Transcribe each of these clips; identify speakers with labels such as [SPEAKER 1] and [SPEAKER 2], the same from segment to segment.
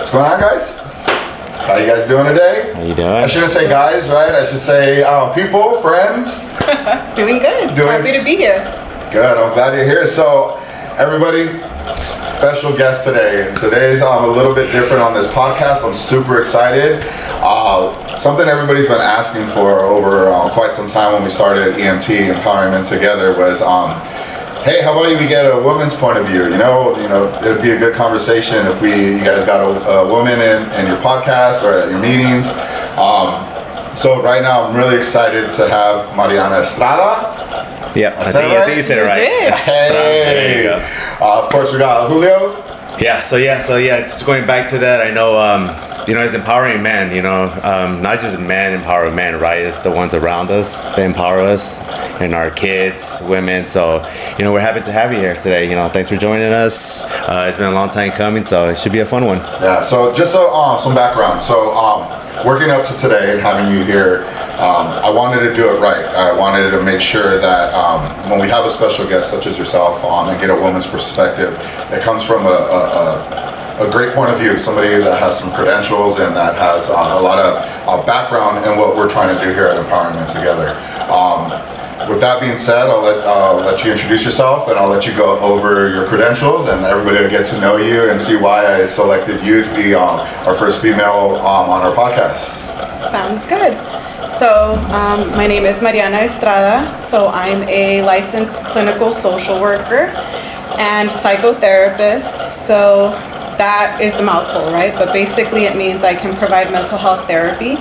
[SPEAKER 1] What's going on, guys? How you guys doing today?
[SPEAKER 2] How you doing?
[SPEAKER 1] I shouldn't say guys, right? I should say people, friends.
[SPEAKER 3] Doing good. Happy to be here.
[SPEAKER 1] Good. I'm glad you're here. So, everybody, special guest today. Today's a little bit different on this podcast. I'm super excited. Something everybody's been asking for over quite some time when we started EMT Empowerment together was, hey, how about we get a woman's point of view? You know, it'd be a good conversation if you guys got a woman in your podcast or at your meetings. So right now I'm really excited to have Mariana Estrada.
[SPEAKER 2] Yeah, I think you said it right.
[SPEAKER 3] Did.
[SPEAKER 1] Hey,
[SPEAKER 2] there you go.
[SPEAKER 1] Of course we got Julio.
[SPEAKER 2] So just going back to that, I know, it's empowering men, not just men empowering men, right? It's the ones around us that empower us and our kids, women. So, we're happy to have you here today. Thanks for joining us. It's been a long time coming, so it should be a fun one.
[SPEAKER 1] Yeah, so just some background. So, working up to today and having you here, I wanted to do it right. I wanted to make sure that when we have a special guest such as yourself on and get a woman's perspective, it comes from a great point of view, somebody that has some credentials and that has a lot of background in what we're trying to do here at Empowerment Together. With that being said, I'll let you introduce yourself and I'll let you go over your credentials and everybody will get to know you and see why I selected you to be our first female on our podcast.
[SPEAKER 3] Sounds good. So my name is Mariana Estrada. So I'm a licensed clinical social worker and psychotherapist. So that is a mouthful, right? But basically it means I can provide mental health therapy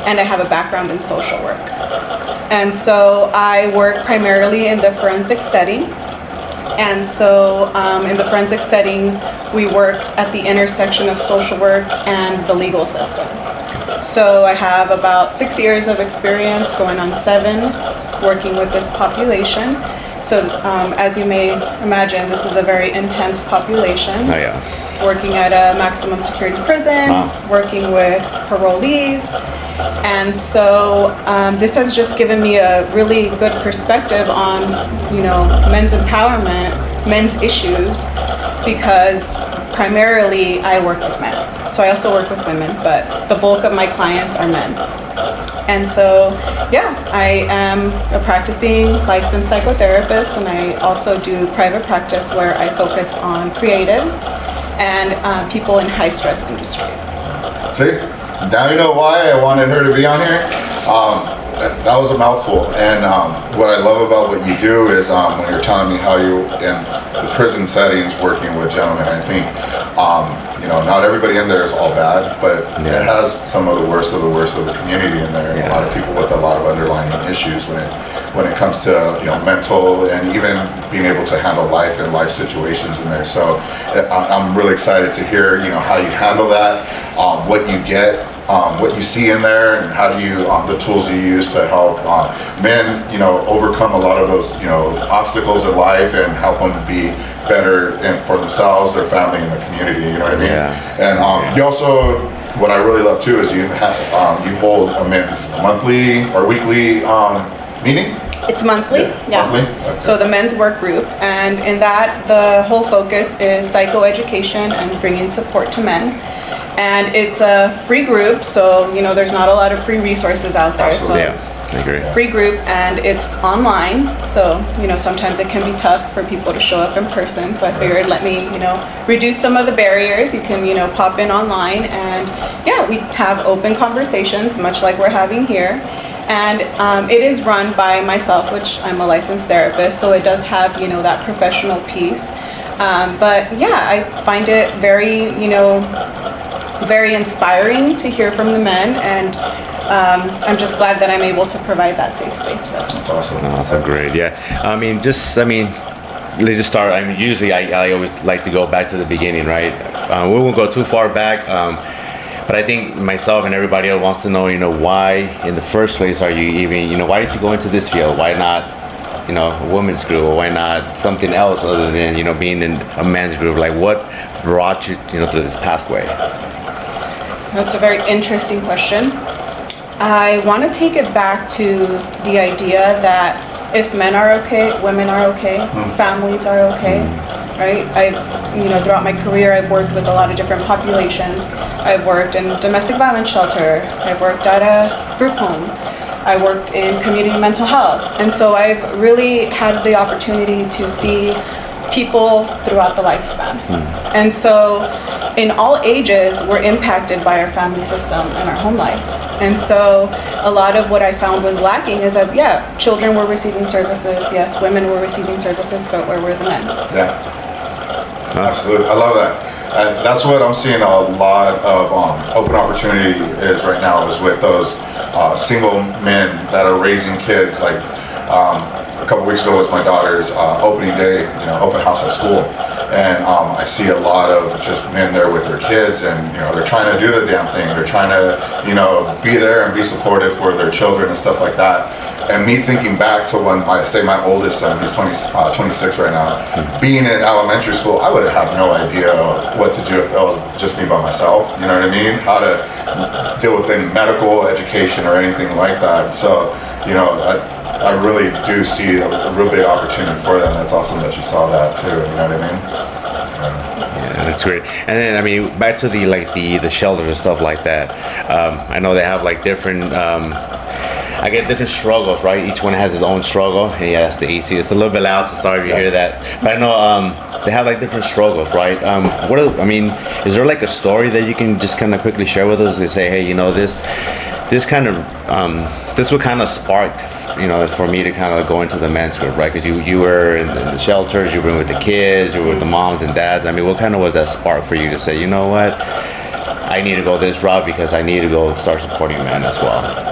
[SPEAKER 3] and I have a background in social work. And so I work primarily in the forensic setting. And so in the forensic setting, we work at the intersection of social work and the legal system. So I have about 6 years of experience, going on 7, working with this population. So as you may imagine, this is a very intense population.
[SPEAKER 2] Oh, yeah.
[SPEAKER 3] Working at a maximum security prison, working with parolees. And so this has just given me a really good perspective on, men's empowerment, men's issues, because primarily I work with men. So I also work with women, but the bulk of my clients are men. And so, I am a practicing licensed psychotherapist, and I also do private practice where I focus on creatives and people in high stress industries.
[SPEAKER 1] See, now you know why I wanted her to be on here. That was a mouthful, and what I love about what you do is when you're telling me how you in the prison settings working with gentlemen, I think not everybody in there is all bad, but it has some of the worst of the community in there. A lot of people with a lot of underlying issues when it comes to mental and even being able to handle life and life situations in there. So I'm really excited to hear how you handle that, what you get. What you see in there, and how do you the tools you use to help men overcome a lot of those obstacles in life and help them be better for themselves, their family, and the community. You know what I mean? And you also, what I really love too is you hold a men's monthly or weekly meeting.
[SPEAKER 3] It's monthly,
[SPEAKER 1] Monthly? Okay.
[SPEAKER 3] So the men's work group, and in that the whole focus is psychoeducation and bringing support to men. And it's a free group, so there's not a lot of free resources out there.
[SPEAKER 1] Absolutely.
[SPEAKER 3] So
[SPEAKER 2] I agree.
[SPEAKER 3] free group, and it's online, so sometimes it can be tough for people to show up in person. So I figured let me reduce some of the barriers. You can pop in online, and we have open conversations, much like we're having here. And it is run by myself, which I'm a licensed therapist, so it does have that professional piece. But I find it very very inspiring to hear from the men, and I'm just glad that I'm able to provide that safe space for them.
[SPEAKER 1] That's awesome.
[SPEAKER 2] Awesome, great. Let's just start. Usually I always like to go back to the beginning, right? We won't go too far back, but I think myself and everybody else wants to know, why in the first place are you even, why did you go into this field? Why not, a women's group, or why not something else other than, being in a men's group? Like, what brought you, through this pathway?
[SPEAKER 3] That's a very interesting question. I want to take it back to the idea that if men are okay, women are okay, families are okay, right? Throughout my career, I've worked with a lot of different populations. I've worked in domestic violence shelter. I've worked at a group home. I worked in community mental health. And so I've really had the opportunity to see people throughout the lifespan. And so in all ages, we're impacted by our family system and our home life. And so a lot of what I found was lacking is that, yeah, children were receiving services, yes, women were receiving services, but where were the men?
[SPEAKER 1] Yeah, absolutely. I love that. And that's what I'm seeing a lot of open opportunity is right now, is with those single men that are raising kids. Like a couple weeks ago was my daughter's opening day, open house at school. And I see a lot of just men there with their kids, and they're trying to do the damn thing. They're trying to be there and be supportive for their children and stuff like that. And me thinking back to when my oldest son, he's 26 right now, being in elementary school, I would have had no idea what to do if it was just me by myself. You know what I mean? How to deal with any medical education or anything like that. So I really do see a real big opportunity for them. That's awesome that you saw that too. You know what I mean?
[SPEAKER 2] Yeah, that's great. And then back to the shelters and stuff like that. I know they have different. I get different struggles, right? Each one has its own struggle. And yeah, that's the AC. It's a little bit loud, so sorry if you hear that. But I know they have different struggles, right? Is there a story that you can just kind of quickly share with us and say, hey, this kind of this what kind of sparked for me to kind of go into the men's group, right? Because you were in the shelters, you were with the kids, you were with the moms and dads. What kind of was that spark for you to say, you know what, I need to go this route because I need to go start supporting men as well?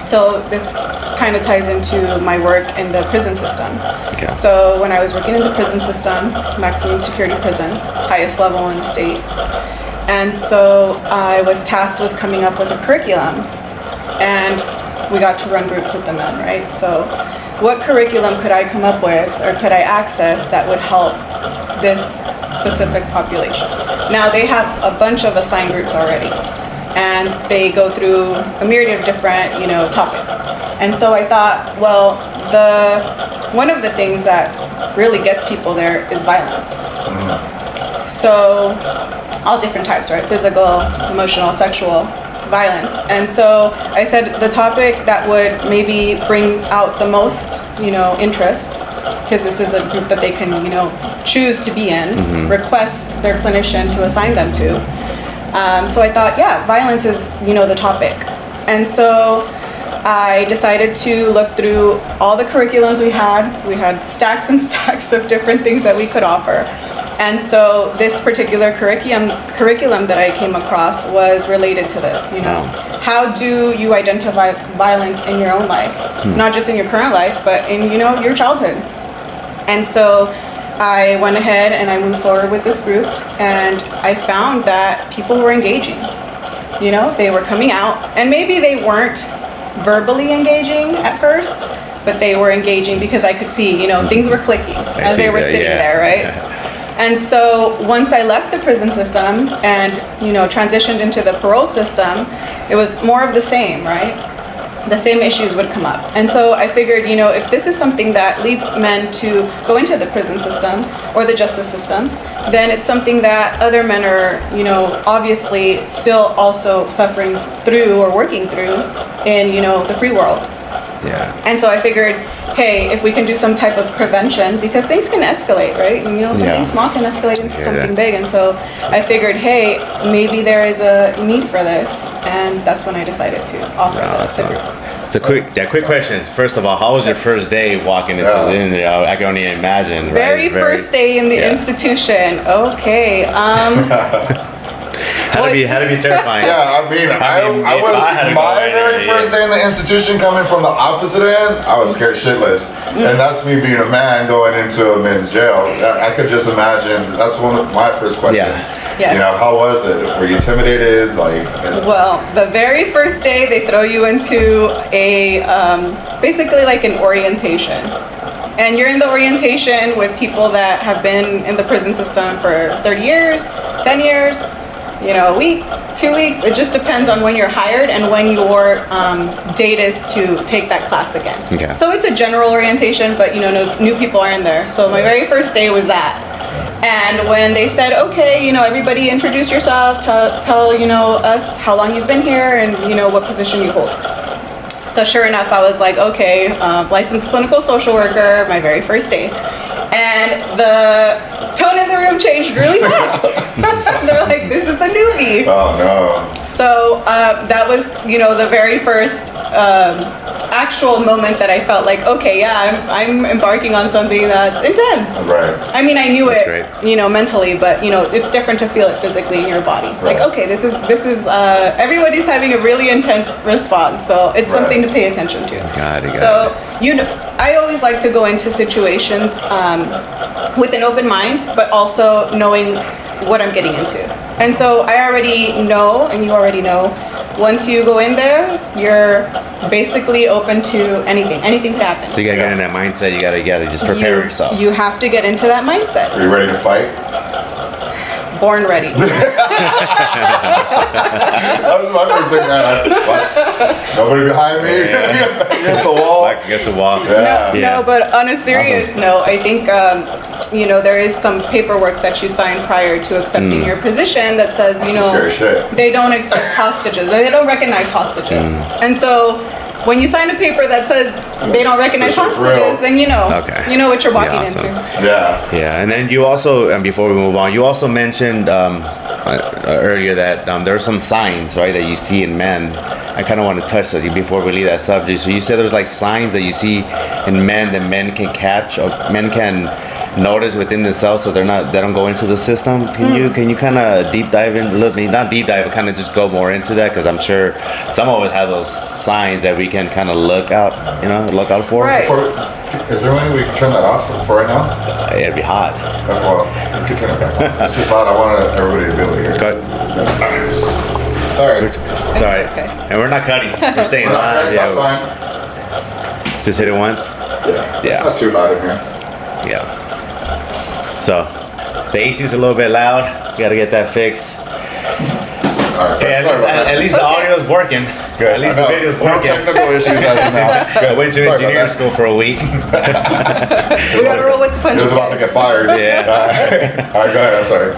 [SPEAKER 3] So this kind of ties into my work in the prison system.
[SPEAKER 2] Okay.
[SPEAKER 3] So when I was working in the prison system, maximum security prison, highest level in the state, and so I was tasked with coming up with a curriculum, and we got to run groups with the men, right? So what curriculum could I come up with or could I access that would help this specific population? Now they have a bunch of assigned groups already, and they go through a myriad of different, topics. And so I thought, well, one of the things that really gets people there is violence. So all different types, right? Physical, emotional, sexual violence. And so I said the topic that would maybe bring out the most, interest, because this is a group that they can, choose to be in, request their clinician to assign them to. So I thought, yeah, violence is, the topic. And so I decided to look through all the curriculums we had. We had stacks and stacks of different things that we could offer. And so this particular curriculum that I came across was related to this, How do you identify violence in your own life? Not just in your current life, but in, your childhood. And so I went ahead and I moved forward with this group, and I found that people were engaging. They were coming out, and maybe they weren't verbally engaging at first, but they were engaging because I could see, things were clicking as they were sitting there, right? And so once I left the prison system and, transitioned into the parole system, it was more of the same, right? The same issues would come up. And so I figured, if this is something that leads men to go into the prison system or the justice system, then it's something that other men are, obviously still also suffering through or working through in, the free world.
[SPEAKER 2] Yeah.
[SPEAKER 3] And so I figured, hey, if we can do some type of prevention, because things can escalate, right? Something small can escalate into something big. And so I figured, hey, maybe there is a need for this. And that's when I decided to offer the group.
[SPEAKER 2] So quick question. First of all, how was your first day walking into the I can only imagine.
[SPEAKER 3] Very first day in the institution. Okay.
[SPEAKER 2] Had to be terrifying.
[SPEAKER 1] Yeah, I was my very first day in the institution coming from the opposite end. I was scared shitless, and that's me being a man going into a men's jail. I could just imagine. That's one of my first questions.
[SPEAKER 2] Yeah.
[SPEAKER 3] Yes.
[SPEAKER 1] How was it? Were you intimidated?
[SPEAKER 3] Well, the very first day they throw you into a basically like an orientation. And you're in the orientation with people that have been in the prison system for 30 years, 10 years, a week, 2 weeks. It just depends on when you're hired and when your date is to take that class again.
[SPEAKER 2] Okay.
[SPEAKER 3] So it's a general orientation, but no new people are in there. So my very first day was that. And when they said, okay, everybody introduce yourself, tell us how long you've been here and, what position you hold. So sure enough, I was like, okay, licensed clinical social worker, my very first day. And the tone in the room changed really fast. They're like, this is a newbie.
[SPEAKER 1] Oh, no.
[SPEAKER 3] So that was, the very first actual moment that I felt like, okay, yeah, I'm embarking on something that's intense.
[SPEAKER 1] Right.
[SPEAKER 3] I mean, I knew
[SPEAKER 2] That's
[SPEAKER 3] it,
[SPEAKER 2] great.
[SPEAKER 3] Mentally, but it's different to feel it physically in your body.
[SPEAKER 1] Right.
[SPEAKER 3] Like, okay, this is everybody's having a really intense response, so it's
[SPEAKER 1] Right.
[SPEAKER 3] something to pay attention to.
[SPEAKER 2] Got it.
[SPEAKER 3] So I always like to go into situations with an open mind, but also knowing what I'm getting into. And so I already know, and you already know, once you go in there, you're basically open to anything could happen.
[SPEAKER 2] So you gotta get in that mindset. You gotta just prepare yourself.
[SPEAKER 3] You have to get into that mindset.
[SPEAKER 1] Are you ready to fight?
[SPEAKER 3] Born ready.
[SPEAKER 1] That was my first thing, man. Nobody behind me. Against the wall.
[SPEAKER 2] Like against the wall.
[SPEAKER 1] Yeah.
[SPEAKER 3] No, but on a serious note, I think there is some paperwork that you sign prior to accepting your position that says,
[SPEAKER 1] That's some scary shit.
[SPEAKER 3] they don't accept hostages, or they don't recognize hostages. And so when you sign a paper that says they don't recognize
[SPEAKER 1] This is
[SPEAKER 3] hostages,
[SPEAKER 1] real.
[SPEAKER 3] then you know what you're walking
[SPEAKER 2] awesome.
[SPEAKER 3] into.
[SPEAKER 1] Yeah.
[SPEAKER 2] Yeah, and then you also, and before we move on, you also mentioned earlier that there are some signs, right, that you see in men. I kind of want to touch that before we leave that subject. So you said there's like signs that you see in men that men can catch, or men can notice within themselves, so they don't go into the system. Can you kind of deep dive in a little bit, not deep dive, but kind of just go more into that, because I'm sure some of us have those signs that we can kind of look out for.
[SPEAKER 3] Right.
[SPEAKER 1] Is there any way we can turn that off for right now?
[SPEAKER 2] It'd be hot.
[SPEAKER 1] Well, we can turn it back on. It's just hot. I wanted everybody to be able to hear.
[SPEAKER 2] Go
[SPEAKER 1] Sorry.
[SPEAKER 2] Sorry,
[SPEAKER 3] okay.
[SPEAKER 2] and we're not cutting. We're staying live.
[SPEAKER 1] That's
[SPEAKER 2] Yeah,
[SPEAKER 1] fine.
[SPEAKER 2] just hit it once.
[SPEAKER 1] Yeah.
[SPEAKER 2] Yeah.
[SPEAKER 1] It's not too loud in here.
[SPEAKER 2] Yeah. So the AC's a little bit loud. We gotta get that fixed.
[SPEAKER 1] All right.
[SPEAKER 2] Hey,
[SPEAKER 1] sorry about that.
[SPEAKER 2] at least the audio's working.
[SPEAKER 1] Good.
[SPEAKER 2] At least
[SPEAKER 1] I
[SPEAKER 2] the
[SPEAKER 1] know.
[SPEAKER 2] video's
[SPEAKER 1] No
[SPEAKER 2] working.
[SPEAKER 1] technical issues as of now.
[SPEAKER 2] I went to
[SPEAKER 1] Sorry about
[SPEAKER 2] engineering
[SPEAKER 1] that.
[SPEAKER 2] school for a week.
[SPEAKER 3] We gotta roll with the
[SPEAKER 1] He
[SPEAKER 3] punches.
[SPEAKER 1] was about to get fired.
[SPEAKER 2] Yeah.
[SPEAKER 1] All right, go ahead. I'm sorry.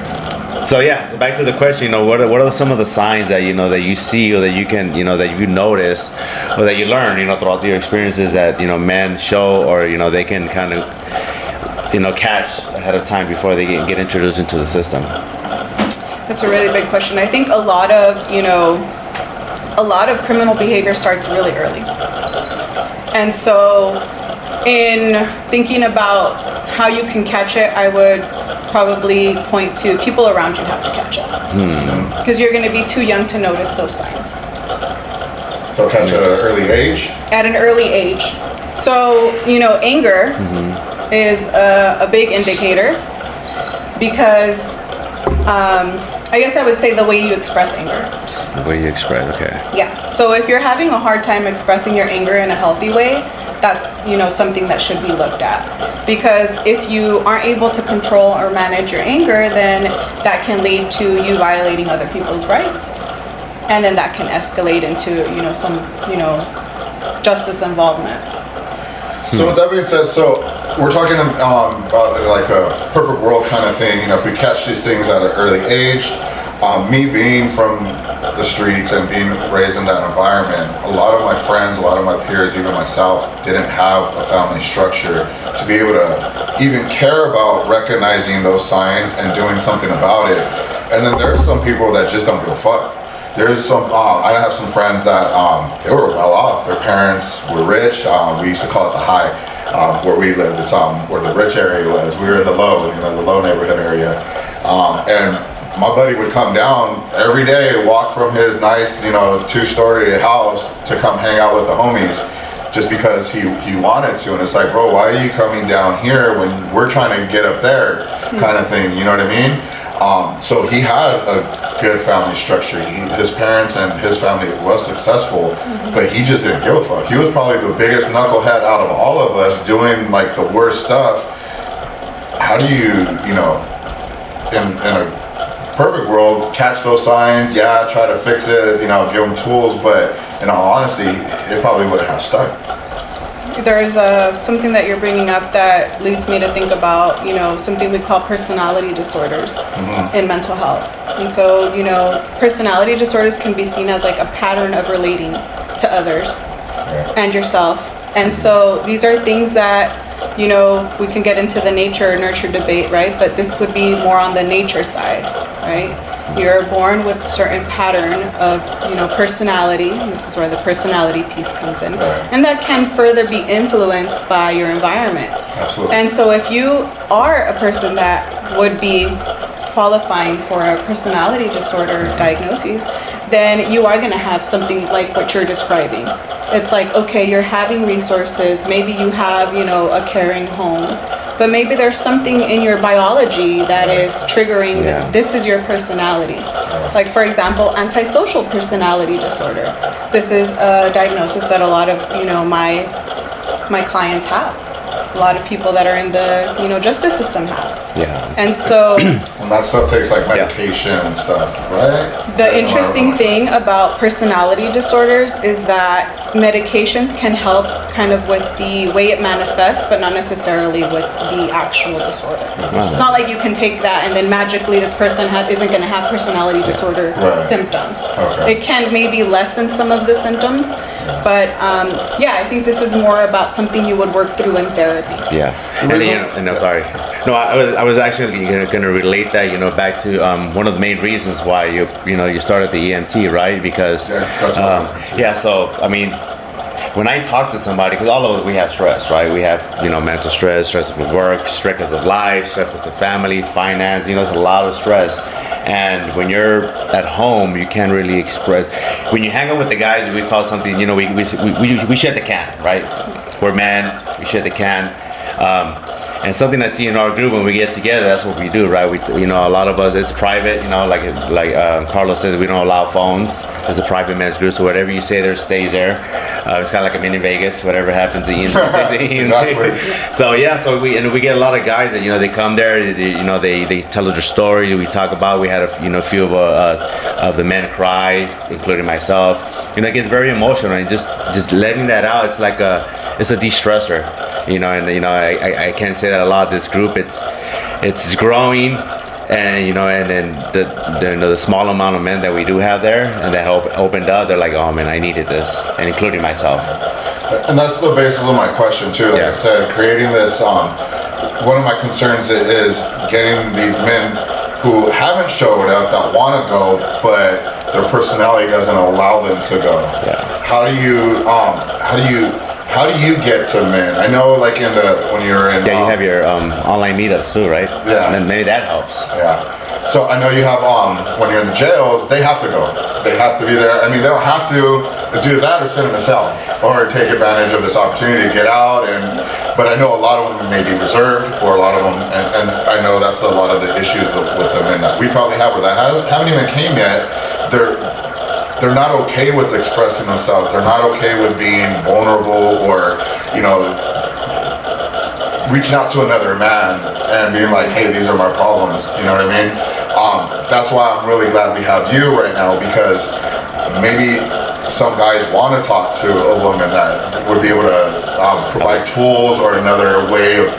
[SPEAKER 2] So so back to the question. What are some of the signs that that you see, or that you can that you notice, or that you learn throughout your experiences that men show, or they can kind of catch ahead of time before they get introduced into the system?
[SPEAKER 3] That's a really big question. I think a lot of criminal behavior starts really early. And so in thinking about how you can catch it, I would probably point to people around you have to catch it. Because you're going to be too young to notice those signs.
[SPEAKER 1] So catch at an early age.
[SPEAKER 3] At an early age. So, anger is a big indicator, because I guess I would say the way you express anger.
[SPEAKER 2] Just the way you express. Okay.
[SPEAKER 3] Yeah. So if you're having a hard time expressing your anger in a healthy way, that's something that should be looked at. Because if you aren't able to control or manage your anger, then that can lead to you violating other people's rights, and then that can escalate into some justice involvement.
[SPEAKER 1] So with that being said, so we're talking about like a perfect world kind of thing. If we catch these things at an early age, me being from the streets and being raised in that environment, a lot of my friends, a lot of my peers, even myself, didn't have a family structure to be able to even care about recognizing those signs and doing something about it. And then there's some people that just don't give a fuck. There's some, I have some friends that they were well off. Their parents were rich. We used to call it the high, where we lived. It's where the rich area was. We were in the low, the low neighborhood area. And my buddy would come down every day, walk from his nice, 2-story house to come hang out with the homies, just because he wanted to. And it's like, bro, why are you coming down here when we're trying to get up there, kind of thing. You know what I mean? So he had a good family structure. His parents and his family was successful, but he just didn't give a fuck. He was probably the biggest knucklehead out of all of us, doing like the worst stuff. How do you, in a perfect world, catch those signs? Yeah, try to fix it, give them tools, but in all honesty, it probably wouldn't have stuck.
[SPEAKER 3] there's something that you're bringing up that leads me to think about, something we call personality disorders in mental health. And so, personality disorders can be seen as like a pattern of relating to others and yourself. And so these are things that, we can get into the nature nurture debate, right? But this would be more on the nature side, right? You're born with a certain pattern of, personality, and this is where the personality piece comes in.
[SPEAKER 1] Right.
[SPEAKER 3] And that can further be influenced by your environment.
[SPEAKER 1] Absolutely.
[SPEAKER 3] And so if you are a person that would be qualifying for a personality disorder diagnosis, then you are going to have something like what you're describing. It's like, okay, you're having resources, maybe you have, a caring home, but maybe there's something in your biology that is triggering, this is your personality. Like, for example, antisocial personality disorder. This is a diagnosis that a lot of, my clients have. A lot of people that are in the, justice system have.
[SPEAKER 2] Yeah.
[SPEAKER 3] And so...
[SPEAKER 1] And that stuff takes like medication and stuff, right?
[SPEAKER 3] The interesting thing about personality disorders is that medications can help kind of with the way it manifests, but not necessarily with the actual disorder. It's not like you can take that and then magically this person isn't going to have personality disorder symptoms.
[SPEAKER 1] Okay.
[SPEAKER 3] It can maybe lessen some of the symptoms, but I think this is more about something you would work through in therapy.
[SPEAKER 2] Yeah, and I'm sorry. No, I was actually going to relate that, back to one of the main reasons why you started the EMT, right? Because so I mean, when I talk to somebody, because all of us, we have stress, right? We have mental stress of work, stress of life, stress of family, finance. It's a lot of stress. And when you're at home, you can't really express. When you hang out with the guys, we call something, we shit the can, right? We're men, we shit the can. And something I see in our group when we get together, that's what we do, right? We, a lot of us, it's private, like Carlos says, we don't allow phones. It's a private men's group, so whatever you say there stays there. It's kind of like a mini Vegas. Whatever happens, the EMT stays in EMT.
[SPEAKER 1] Exactly.
[SPEAKER 2] So we get a lot of guys that they come there. They tell us their story. We talk about. We had a few of the men cry, including myself. It gets very emotional, and just letting that out. It's like it's a de-stressor. I can't say that a lot. This group, it's growing, and and then the small amount of men that we do have there, and that opened up, they're like, oh man, I needed this, and including myself.
[SPEAKER 1] And that's the basis of my question too. Like I said, creating this. One of my concerns is getting these men who haven't showed up that want to go, but their personality doesn't allow them to go.
[SPEAKER 2] Yeah.
[SPEAKER 1] How do you get to men? I know, like when you're in.
[SPEAKER 2] Yeah, you have your online meetups too, right?
[SPEAKER 1] Yeah.
[SPEAKER 2] And maybe that helps.
[SPEAKER 1] Yeah. So I know you have when you're in the jails, they have to go. They have to be there. I mean, they don't have to do that or sit in a cell or take advantage of this opportunity to get out. But I know a lot of them may be reserved, or a lot of them, and I know that's a lot of the issues with the men that we probably have, or that haven't even came yet. They're not okay with expressing themselves. They're not okay with being vulnerable, or reaching out to another man and being like, hey, these are my problems. You know what I mean? That's why I'm really glad we have you right now, because maybe some guys want to talk to a woman that would be able to provide tools or another way of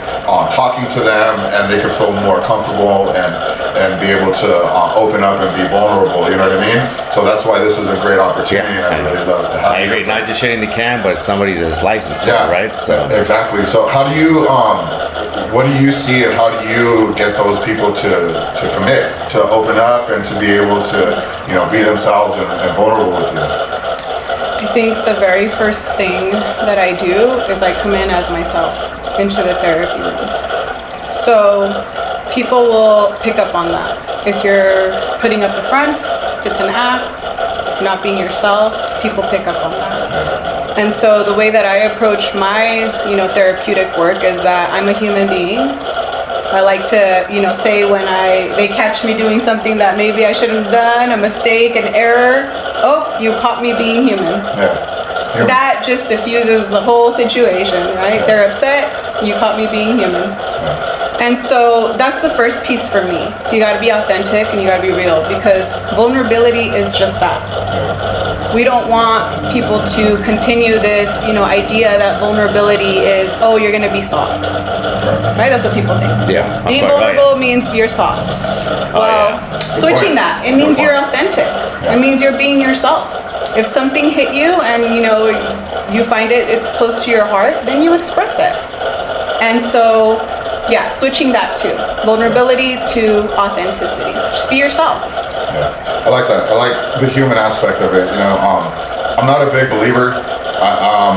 [SPEAKER 1] talking to them, and they could feel more comfortable and be able to open up and be vulnerable. You know what I mean? So that's why this is a great opportunity, and I really love to have you.
[SPEAKER 2] I agree. Not just shitting the can, but somebody's licensed, right? So
[SPEAKER 1] exactly. So how do you, what do you see, and how do you get those people to commit, to open up, and to be able to be themselves and vulnerable with you?
[SPEAKER 3] I think the very first thing that I do is I come in as myself into the therapy room. So people will pick up on that. If you're putting up a front, if it's an act, not being yourself, people pick up on that. And so the way that I approach my, therapeutic work is that I'm a human being. I like to, say when they catch me doing something that maybe I shouldn't have done, a mistake, an error. Oh, you caught me being human.
[SPEAKER 1] Yeah.
[SPEAKER 3] That just diffuses the whole situation, right? They're upset, you caught me being human. And so that's the first piece for me. So you got to be authentic and you got to be real, because vulnerability is just that. We don't want people to continue this, idea that vulnerability is, oh, you're going to be soft. Right? That's what people think.
[SPEAKER 2] Yeah.
[SPEAKER 3] Being
[SPEAKER 2] of course,
[SPEAKER 3] vulnerable means you're soft. Well, switching that, it means you're authentic. It means you're being yourself. If something hit you and, you find it's close to your heart, then you express it. And so, yeah, switching that too. Vulnerability to authenticity. Just be yourself.
[SPEAKER 1] Yeah, I like that. I like the human aspect of it. I'm not a big believer.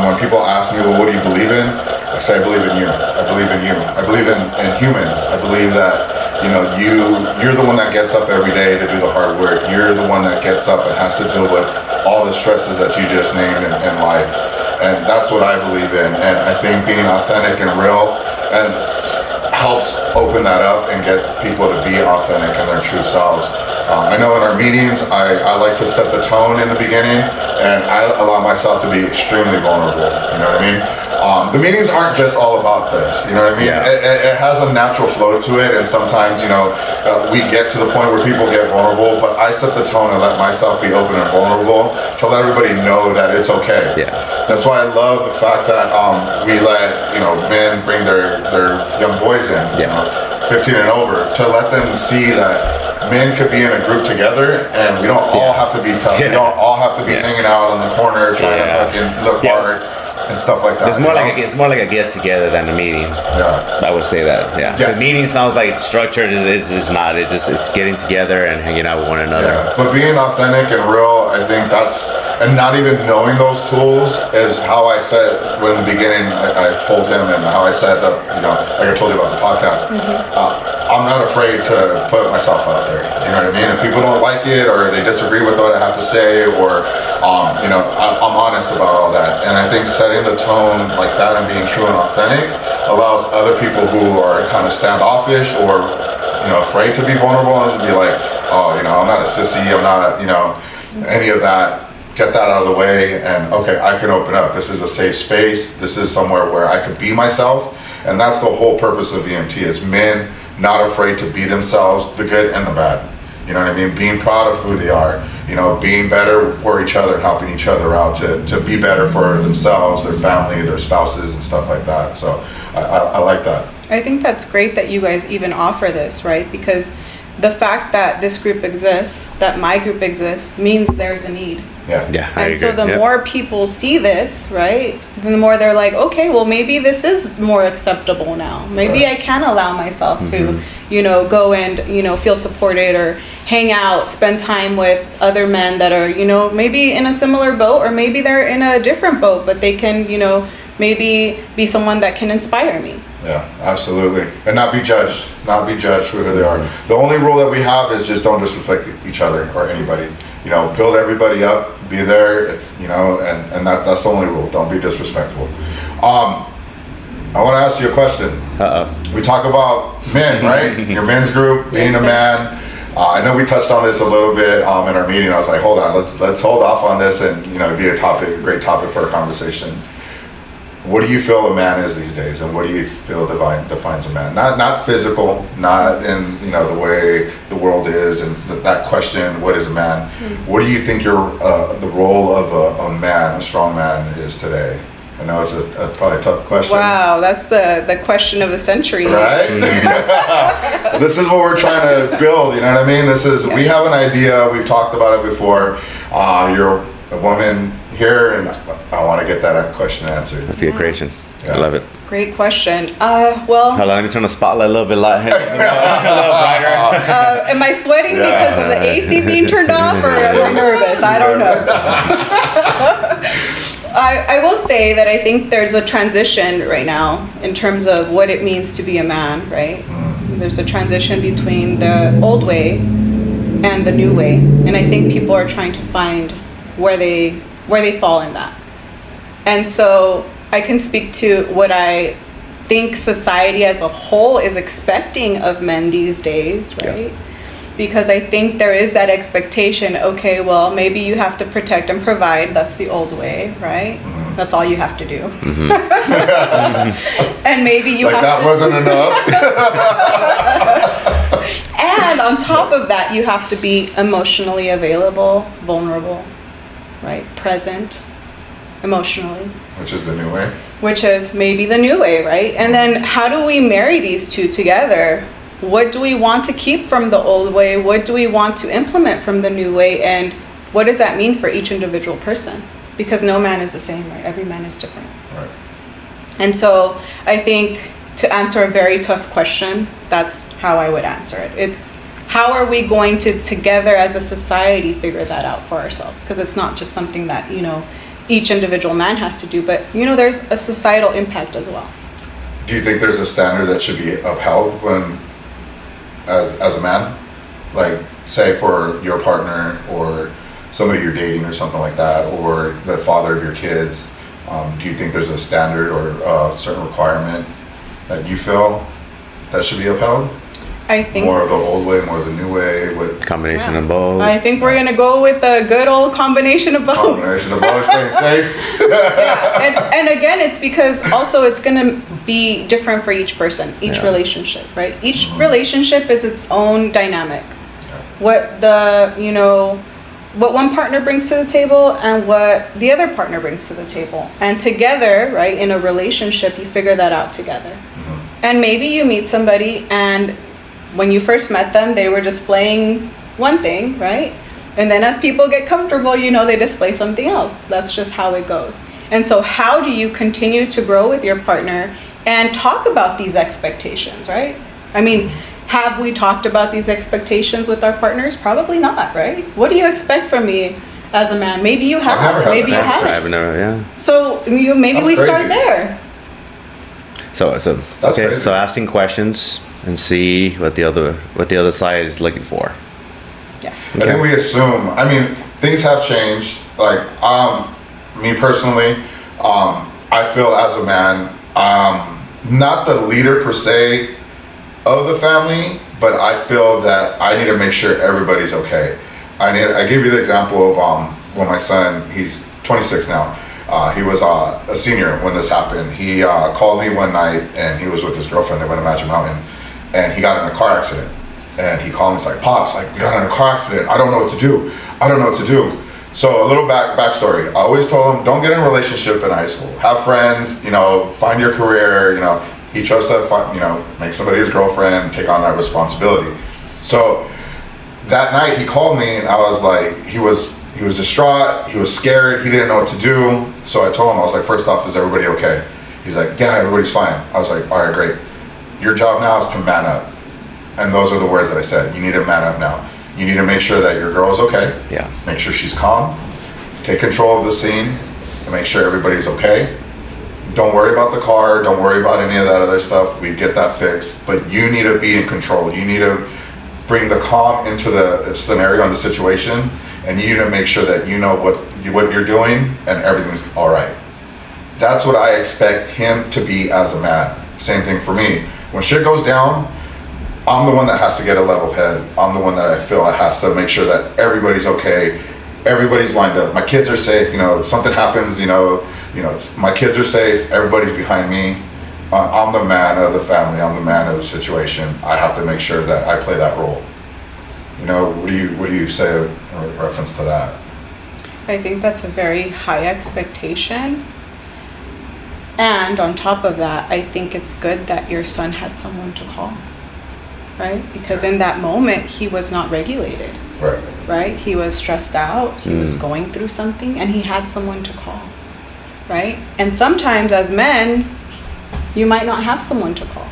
[SPEAKER 1] When people ask me, well, what do you believe in? I say, I believe in you. I believe in you. I believe in humans. I believe that, you're the one that gets up every day to do the hard work. You're the one that gets up and has to deal with all the stresses that you just named in life. And that's what I believe in. And I think being authentic and real and helps open that up and get people to be authentic and their true selves. I know in our meetings, I like to set the tone in the beginning, and I allow myself to be extremely vulnerable. You know what I mean? The meetings aren't just all about this. You know what I mean?
[SPEAKER 2] Yeah.
[SPEAKER 1] It has a natural flow to it, and sometimes, we get to the point where people get vulnerable, but I set the tone and let myself be open and vulnerable to let everybody know that it's okay.
[SPEAKER 2] Yeah.
[SPEAKER 1] That's why I love the fact that we let, men bring their young boys in, 15 and over, to let them see that men could be in a group together, and we don't all have to be tough. We don't all have to be hanging out in the corner trying to fucking look hard and stuff like that.
[SPEAKER 2] It's more like a get together than a meeting.
[SPEAKER 1] Yeah,
[SPEAKER 2] I would say that. Yeah.
[SPEAKER 1] Yeah.
[SPEAKER 2] The meeting sounds like structured. It's not. It's getting together and hanging out with one another.
[SPEAKER 1] Yeah. But being authentic and real, I think and not even knowing those tools is how I said when in the beginning I told him, and how I said that, like I told you about the podcast. I'm not afraid to put myself out there. You know what I mean? If people don't like it, or they disagree with what I have to say, or I'm honest about all that. And I think setting the tone like that and being true and authentic allows other people who are kind of standoffish or afraid to be vulnerable and be like, oh, I'm not a sissy, I'm not any of that. Get that out of the way, and okay, I can open up. This is a safe space. This is somewhere where I can be myself, and that's the whole purpose of EMT, is men not afraid to be themselves, the good and the bad. You know what I mean? Being proud of who they are, being better for each other and helping each other out to be better for themselves, their family, their spouses, and stuff like that. So I like that.
[SPEAKER 3] I think that's great that you guys even offer this, right? Because the fact that this group exists, that my group exists, means there's a need.
[SPEAKER 1] Yeah.
[SPEAKER 3] And so the more people see this, right, then the more they're like, okay, well, maybe this is more acceptable now. Maybe I can allow myself to, go and, feel supported, or hang out, spend time with other men that are, maybe in a similar boat, or maybe they're in a different boat, but they can, maybe be someone that can inspire me.
[SPEAKER 1] Yeah, absolutely. And not be judged for who they are. The only rule that we have is just don't disrespect each other or anybody. Build everybody up, be there, and that's the only rule. Don't be disrespectful. I want to ask you a question. We talk about men, right? Your men's group, being a man. I know we touched on this a little bit in our meeting. I was like, hold on, let's hold off on this, and it'd be a great topic for a conversation. What do you feel a man is these days, and what do you feel defines a man? Not physical, not in the way the world is, and that question, what is a man? What do you think the role of a man, a strong man, is today? I know it's probably a tough question.
[SPEAKER 3] Wow, that's the question of the century.
[SPEAKER 1] Right? This is what we're trying to build, you know what I mean? We have an idea, we've talked about it before. You're a woman here, and I want to get that question answered.
[SPEAKER 2] That's a good question.
[SPEAKER 1] Yeah.
[SPEAKER 2] I love it.
[SPEAKER 3] Great question. Well,
[SPEAKER 2] hold on, let me turn the spotlight a little bit light, a little brighter.
[SPEAKER 3] Am I sweating because of the AC being turned off, or am I nervous? I don't know. I will say that I think there's a transition right now in terms of what it means to be a man, right? There's a transition between the old way and the new way, and I think people are trying to find where they fall in that. And so I can speak to what I think society as a whole is expecting of men these days, right? Because I think there is that expectation, okay, well, maybe you have to protect and provide, that's the old way, right? That's all you have to do. And maybe you
[SPEAKER 1] like
[SPEAKER 3] have
[SPEAKER 1] that
[SPEAKER 3] to,
[SPEAKER 1] wasn't enough.
[SPEAKER 3] and on top of that, you have to be emotionally available, vulnerable, right? Present emotionally.
[SPEAKER 1] Which is the new way.
[SPEAKER 3] Which is maybe the new way, right? And then how do we marry these two together? What do we want to keep from the old way? What do we want to implement from the new way? And what does that mean for each individual person? Because no man is the same, right? Every man is different.
[SPEAKER 1] Right.
[SPEAKER 3] And so I think to answer a very tough question, that's how I would answer it. It's how are we going to together as a society figure that out for ourselves? Because it's not just something that, each individual man has to do, but there's a societal impact as well.
[SPEAKER 1] Do you think there's a standard that should be upheld when, as a man, like say for your partner or somebody you're dating or something like that, or the father of your kids? Do you think there's a standard or a certain requirement that you feel that should be upheld?
[SPEAKER 3] I think
[SPEAKER 1] more of the old way, more of the new way. With
[SPEAKER 2] combination of both.
[SPEAKER 3] I think we're gonna go with the good old combination of both.
[SPEAKER 1] Combination of both, staying safe.
[SPEAKER 3] Yeah, and again, it's because also it's gonna be different for each person, each relationship, right? Each relationship is its own dynamic. What what one partner brings to the table and what the other partner brings to the table, and together, right, in a relationship, you figure that out together. And maybe you meet somebody and when you first met them, they were displaying one thing, right? And then as people get comfortable, they display something else. That's just how it goes. And so how do you continue to grow with your partner and talk about these expectations, right? I mean, have we talked about these expectations with our partners? Probably not, right? What do you expect from me as a man? Maybe you have.
[SPEAKER 1] I've never had
[SPEAKER 3] Maybe you
[SPEAKER 1] that.
[SPEAKER 3] haven't.
[SPEAKER 2] I've never, yeah.
[SPEAKER 3] So maybe
[SPEAKER 1] That's
[SPEAKER 3] we
[SPEAKER 1] crazy.
[SPEAKER 3] start there.
[SPEAKER 2] So
[SPEAKER 1] That's
[SPEAKER 2] okay.
[SPEAKER 1] crazy.
[SPEAKER 2] So asking questions and see what the other side is looking for.
[SPEAKER 3] Yes.
[SPEAKER 1] I think we assume. I mean, things have changed. Like, me personally, I feel as a man, not the leader per se of the family, but I feel that I need to make sure everybody's okay. I give you the example of when my son, he's 26 now. He was a senior when this happened. He called me one night and he was with his girlfriend. They went to Magic Mountain and he got in a car accident. And he called me, he's like, "Pops, we got in a car accident. I don't know what to do. I don't know what to do." So a little backstory. I always told him, don't get in a relationship in high school. Have friends, find your career. He chose to make somebody his girlfriend, take on that responsibility. So that night he called me and I was like, he was distraught, he was scared, he didn't know what to do. So I told him, I was like, first off, is everybody okay? He's like, yeah, everybody's fine. I was like, all right, great. Your job now is to man up. And those are the words that I said. You need to man up now. You need to make sure that your girl is okay.
[SPEAKER 2] Yeah.
[SPEAKER 1] Make sure she's calm. Take control of the scene and make sure everybody's okay. Don't worry about the car. Don't worry about any of that other stuff. We get that fixed. But you need to be in control. You need to bring the calm into the scenario and the situation. And you need to make sure that you know what you're doing and everything's all right. That's what I expect him to be as a man. Same thing for me. When shit goes down, I'm the one that has to get a level head. I'm the one that I feel has to make sure that everybody's okay. Everybody's lined up. My kids are safe. Something happens, my kids are safe. Everybody's behind me. I'm the man of the family. I'm the man of the situation. I have to make sure that I play that role. What do you say in reference to that?
[SPEAKER 3] I think that's a very high expectation. And on top of that, I think it's good that your son had someone to call, right? Because in that moment, he was not regulated, right? He was stressed out, he was going through something, and he had someone to call, right? And sometimes as men, you might not have someone to call.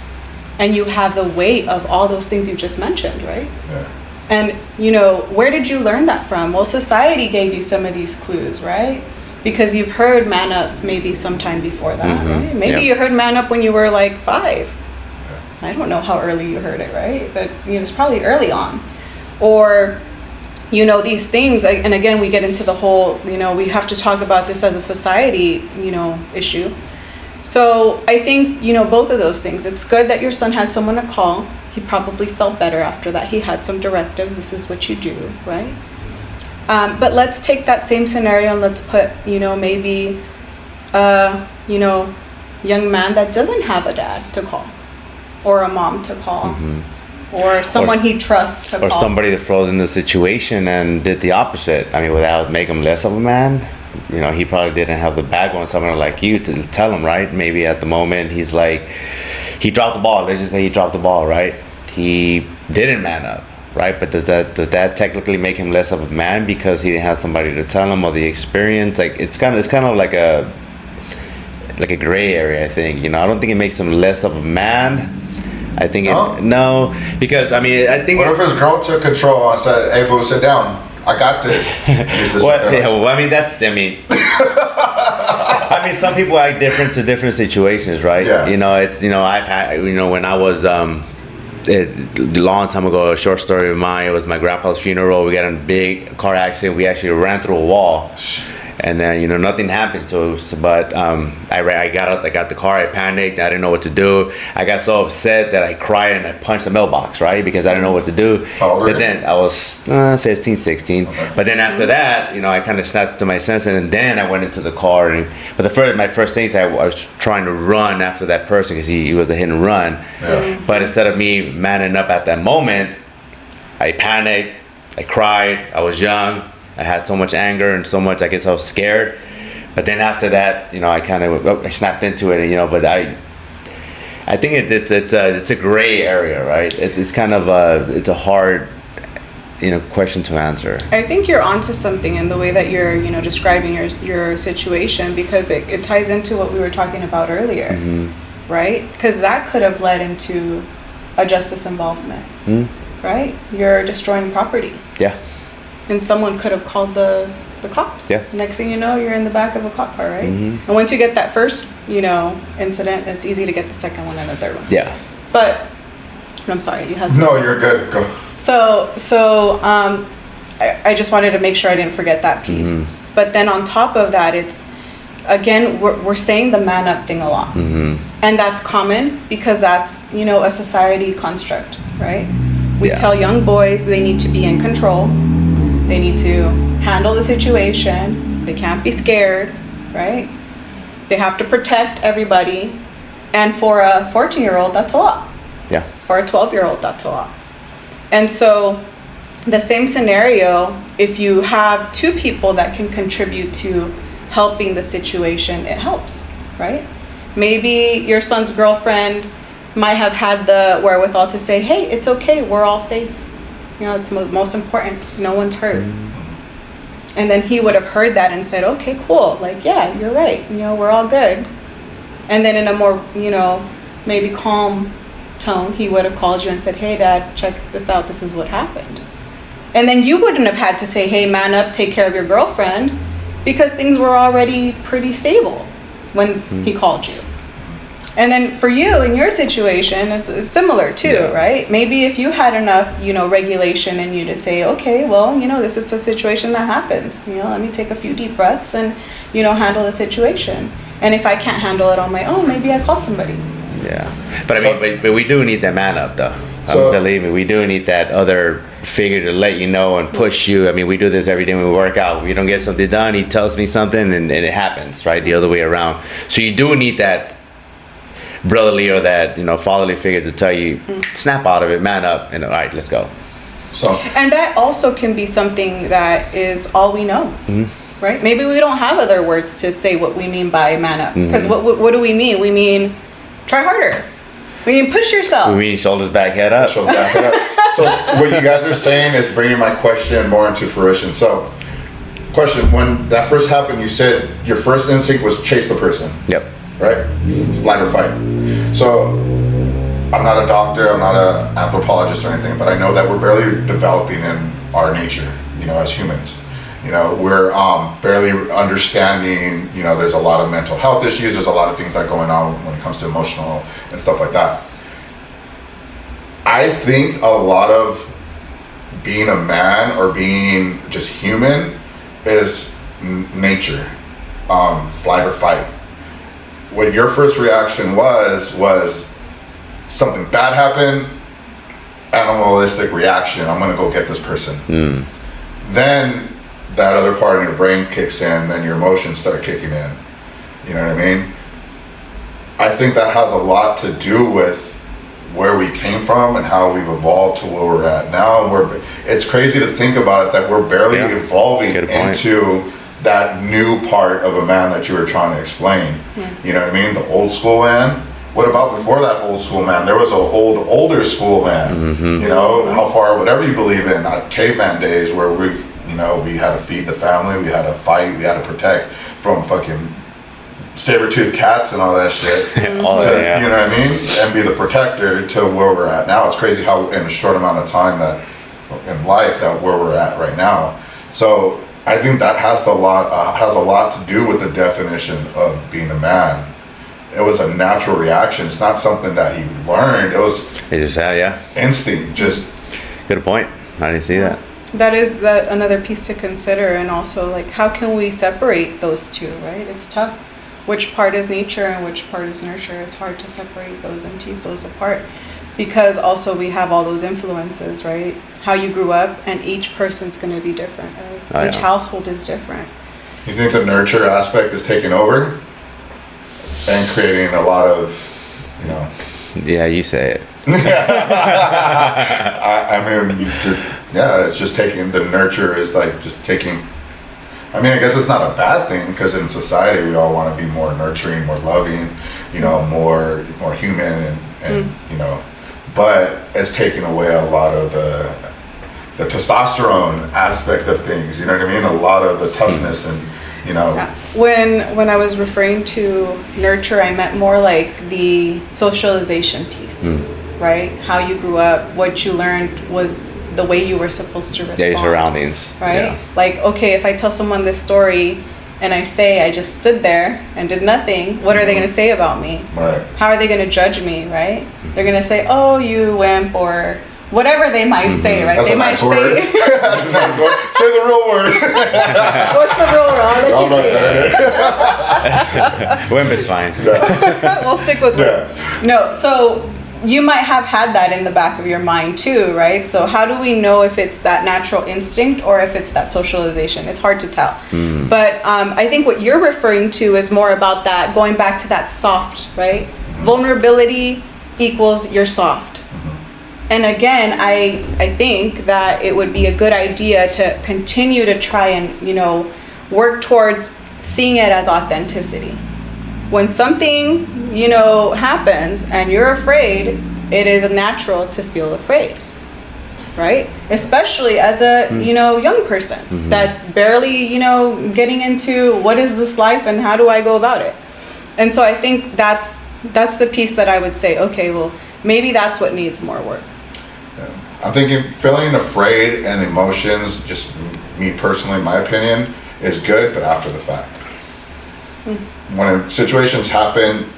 [SPEAKER 3] And you have the weight of all those things you just mentioned, right?
[SPEAKER 1] Yeah.
[SPEAKER 3] And, where did you learn that from? Well, society gave you some of these clues, right? Because you've heard man up maybe sometime before that, right? Maybe you heard man up when you were like 5. Yeah. I don't know how early you heard it, right? But, it's probably early on. Or, these things, and again, we get into the whole, we have to talk about this as a society, issue. So I think, both of those things. It's good that your son had someone to call. He probably felt better after that. He had some directives. This is what you do, right? But let's take that same scenario and let's put, maybe young man that doesn't have a dad to call, or a mom to call, or someone he trusts to call.
[SPEAKER 2] Or somebody that froze in the situation and did the opposite. I mean, without making him less of a man, he probably didn't have the backbone of someone like you to tell him, right? Maybe at the moment he's like, he dropped the ball. Let's just say he dropped the ball, right? He didn't man up, right? But does that technically make him less of a man because he didn't have somebody to tell him, or the experience? Like it's kind of like a gray area, I think. I don't think it makes him less of a man. I think no, because I think.
[SPEAKER 1] What if his girl took control and said, "Hey, boo, sit down. I got this." Some people act different to different situations, right? Yeah.
[SPEAKER 2] I've had, when I was a long time ago, a short story of mine. It was my grandpa's funeral. We got in a big car accident. We actually ran through a wall. And then, nothing happened. But I got out, I got the car, I panicked, I didn't know what to do. I got so upset that I cried and I punched the mailbox, right? Because I didn't know what to do. But then I was 15, 16. Okay. But then after that, I kind of snapped to my senses, and then I went into the car. But my first thing is I was trying to run after that person because he was a hit and run. Yeah. But instead of me manning up at that moment, I panicked, I cried, I was young. I had so much anger and so much, I guess I was scared. But then after that, I snapped into it, but I think it's a gray area, right? It's kind of it's a hard, question to answer.
[SPEAKER 3] I think you're onto something in the way that you're, describing your situation, because it ties into what we were talking about earlier, right? Because that could have led into a justice involvement, right? You're destroying property.
[SPEAKER 2] Yeah.
[SPEAKER 3] And someone could have called the cops.
[SPEAKER 2] Yeah.
[SPEAKER 3] Next thing you know, you're in the back of a cop car, right? And once you get that first, incident, it's easy to get the second one and the third one.
[SPEAKER 2] Yeah.
[SPEAKER 3] But I'm sorry, you had.
[SPEAKER 1] No, you're good. Go.
[SPEAKER 3] So I just wanted to make sure I didn't forget that piece. But then on top of that, it's again we're saying the man up thing a lot, and that's common because that's a society construct, right? We tell young boys they need to be in control. They need to handle the situation. They can't be scared, right? They have to protect everybody. And for a 14-year-old, that's a lot.
[SPEAKER 2] Yeah.
[SPEAKER 3] For a 12-year-old, that's a lot. And so the same scenario, if you have two people that can contribute to helping the situation, it helps, right? Maybe your son's girlfriend might have had the wherewithal to say, hey, it's okay, we're all safe. It's most important. No one's hurt. And then he would have heard that and said, okay, cool. Like, yeah, you're right. We're all good. And then in a more, maybe calm tone, he would have called you and said, hey, Dad, check this out. This is what happened. And then you wouldn't have had to say, hey, man up, take care of your girlfriend, because things were already pretty stable when he called you. And then for you, in your situation, it's similar too, right? Maybe if you had enough, regulation in you to say, okay, well, this is a situation that happens. Let me take a few deep breaths and, handle the situation. And if I can't handle it on my own, maybe I call somebody.
[SPEAKER 2] Yeah. But but we do need that man up, though. Believe me, we do need that other figure to let you know and push you. We do this every day when we work out. We don't get something done, he tells me something, and it happens, right? The other way around. So you do need that brotherly or that fatherly figure to tell you, snap out of it, man up, and all right, let's go.
[SPEAKER 3] And that also can be something that is all we know, right? Maybe we don't have other words to say what we mean by man up, because what do we mean? We mean try harder. We mean push yourself.
[SPEAKER 2] We mean shoulders back, head up.
[SPEAKER 1] So what you guys are saying is bringing my question more into fruition. So question, when that first happened, you said your first instinct was chase the person.
[SPEAKER 2] Yep.
[SPEAKER 1] Right? Flight or fight. So I'm not a doctor, I'm not an anthropologist or anything, but I know that we're barely developing in our nature, as humans. We're barely understanding, there's a lot of mental health issues, there's a lot of things that are going on when it comes to emotional and stuff like that. I think a lot of being a man or being just human is nature, flight or fight. What your first reaction was something bad happened, animalistic reaction, I'm gonna go get this person. Then that other part of your brain kicks in, then your emotions start kicking in. You know what I mean? I think that has a lot to do with where we came from and how we've evolved to where we're at now. And it's crazy to think about it, that we're barely evolving into that new part of a man that you were trying to explain. You know what I mean? The old school man. What about before that old school man? There was an older school man. You know, how far, whatever you believe in, caveman days where we had to feed the family, we had to fight, we had to protect from fucking saber-toothed cats and all that shit. You know what I mean? And be the protector to where we're at now. It's crazy how in a short amount of time that in life that where we're at right now. So I think that has a lot to do with the definition of being a man. It was a natural reaction. It's not something that he learned. It was instinct. Just
[SPEAKER 2] good point. I didn't see that.
[SPEAKER 3] That is another piece to consider, and also like how can we separate those two, right? It's tough. Which part is nature and which part is nurture? It's hard to separate those and tease those apart, because also we have all those influences, right? How you grew up, and each person's going to be different, right? Each household is different.
[SPEAKER 1] You think the nurture aspect is taking over and creating a lot of,
[SPEAKER 2] Yeah, you say it.
[SPEAKER 1] I mean, it's just taking, the nurture is like just taking, I mean, I guess it's not a bad thing, because in society we all want to be more nurturing, more loving, more human, and but it's taking away a lot of the testosterone aspect of things. You know what I mean? A lot of the toughness and
[SPEAKER 3] When I was referring to nurture, I meant more like the socialization piece, right? How you grew up, what you learned was the way you were supposed to respond.
[SPEAKER 2] Yeah, your surroundings.
[SPEAKER 3] Right?
[SPEAKER 2] Yeah.
[SPEAKER 3] Like, okay, if I tell someone this story and I say I just stood there and did nothing, what are they going to say about me?
[SPEAKER 1] Right.
[SPEAKER 3] How are they going to judge me, right? They're going to say, oh, you wimp, or whatever they might say, right?
[SPEAKER 1] That's
[SPEAKER 3] they
[SPEAKER 1] a
[SPEAKER 3] might
[SPEAKER 1] nice word. That's a nice word. Say the real word.
[SPEAKER 3] What's the real word? I'll let you say it.
[SPEAKER 2] Wimp is fine.
[SPEAKER 3] We'll stick with wimp. No, so you might have had that in the back of your mind too, right? So how do we know if it's that natural instinct or if it's that socialization? It's hard to tell. But I think what you're referring to is more about that, going back to that soft, right? Vulnerability equals you're soft. And again, I think that it would be a good idea to continue to try and, work towards seeing it as authenticity. When something, happens and you're afraid, it is natural to feel afraid, right? Especially as a, young person that's barely, getting into what is this life and how do I go about it? And so I think that's the piece that I would say, okay, well, maybe that's what needs more work.
[SPEAKER 1] I'm thinking feeling afraid and emotions, just me personally, my opinion, is good, but after the fact. When situations happen,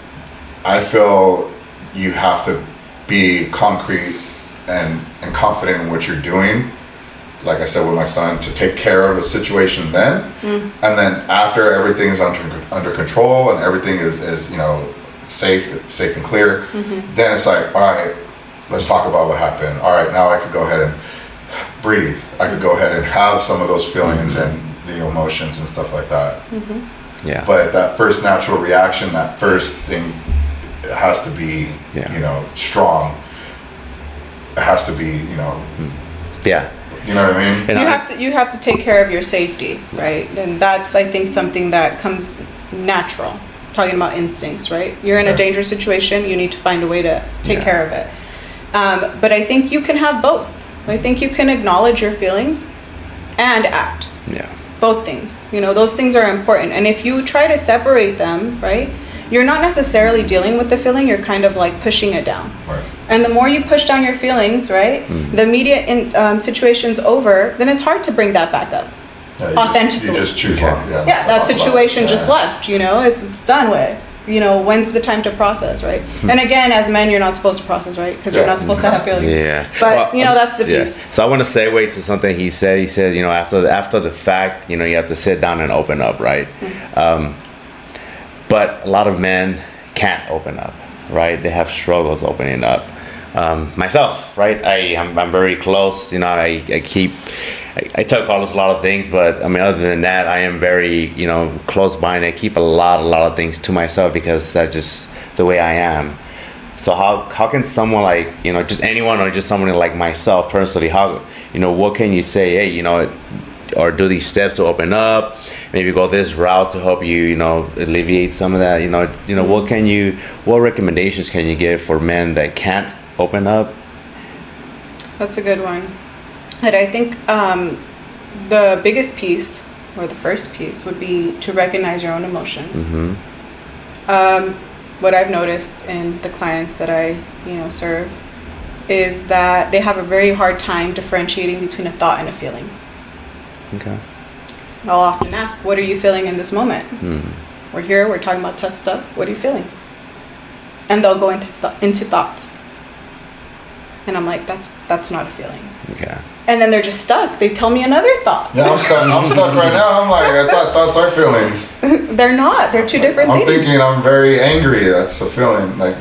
[SPEAKER 1] I feel you have to be concrete and confident in what you're doing. Like I said with my son, to take care of the situation then, and then after everything's under control and everything is safe and clear, then it's like, all right, let's talk about what happened. All right, now I could go ahead and breathe. I could go ahead and have some of those feelings and the emotions and stuff like that.
[SPEAKER 2] Yeah.
[SPEAKER 1] But that first natural reaction, that first thing, it has to be, strong. It has to be,
[SPEAKER 2] Yeah.
[SPEAKER 1] You know what I mean?
[SPEAKER 3] You have to take care of your safety, right? And that's, I think, something that comes natural. Talking about instincts, right? You're in a dangerous situation. You need to find a way to take care of it. But I think you can have both. I think you can acknowledge your feelings and act.
[SPEAKER 2] Yeah.
[SPEAKER 3] Both things. Those things are important. And if you try to separate them, right, you're not necessarily dealing with the feeling. You're kind of like pushing it down.
[SPEAKER 1] Right.
[SPEAKER 3] And the more you push down your feelings, right, the immediate situation's over, then it's hard to bring that back up. Authentically.
[SPEAKER 1] You just choose one.
[SPEAKER 3] Yeah, that situation just left, it's done with. When's the time to process, right? And again, as men, you're not supposed to process, right? Because you're not supposed to have feelings.
[SPEAKER 2] Yeah.
[SPEAKER 3] But, that's the piece.
[SPEAKER 2] So I want to segue to something he said. He said, after the fact, you have to sit down and open up, right? But a lot of men can't open up, right? They have struggles opening up. myself, right? I'm very close. You know, I tell Carlos a lot of things, but I mean, other than that, I am very, you know, close by, and I keep a lot of things to myself because that's just the way I am. So how can someone like, you know, just anyone or just someone like myself personally, how, you know, what can you say, hey, you know, or do these steps to open up, maybe go this route to help you, you know, alleviate some of that, you know, what recommendations can you give for men that can't open up?
[SPEAKER 3] That's a good one. And I think the biggest piece, or the first piece, would be to recognize your own emotions. What I've noticed in the clients that I, you know, serve is that they have a very hard time differentiating between a thought and a feeling.
[SPEAKER 2] Okay.
[SPEAKER 3] So I'll often ask, what are you feeling in this moment? We're here, we're talking about tough stuff. What are you feeling? And they'll go into thoughts. And I'm like, that's not a feeling.
[SPEAKER 2] Okay.
[SPEAKER 3] And then they're just stuck. They tell me another thought.
[SPEAKER 1] Yeah, I'm stuck right now. I'm like, I thought thoughts are feelings.
[SPEAKER 3] They're not. They're two different
[SPEAKER 1] I'm
[SPEAKER 3] things.
[SPEAKER 1] thinking I'm very angry. That's a feeling. Like,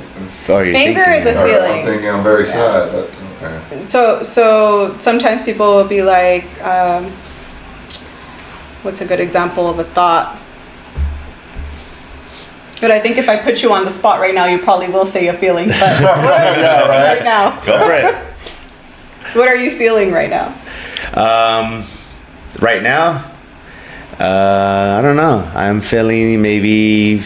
[SPEAKER 3] Anger is a feeling.
[SPEAKER 1] I'm thinking I'm very sad. That's okay.
[SPEAKER 3] So sometimes people will be like, what's a good example of a thought? But I think if I put you on the spot right now, you probably will say a feeling. But what are you
[SPEAKER 1] Yeah,
[SPEAKER 3] feeling
[SPEAKER 1] right.
[SPEAKER 3] right now?
[SPEAKER 2] Go for it.
[SPEAKER 3] What are you feeling right now?
[SPEAKER 2] Right now, I don't know. I'm feeling maybe.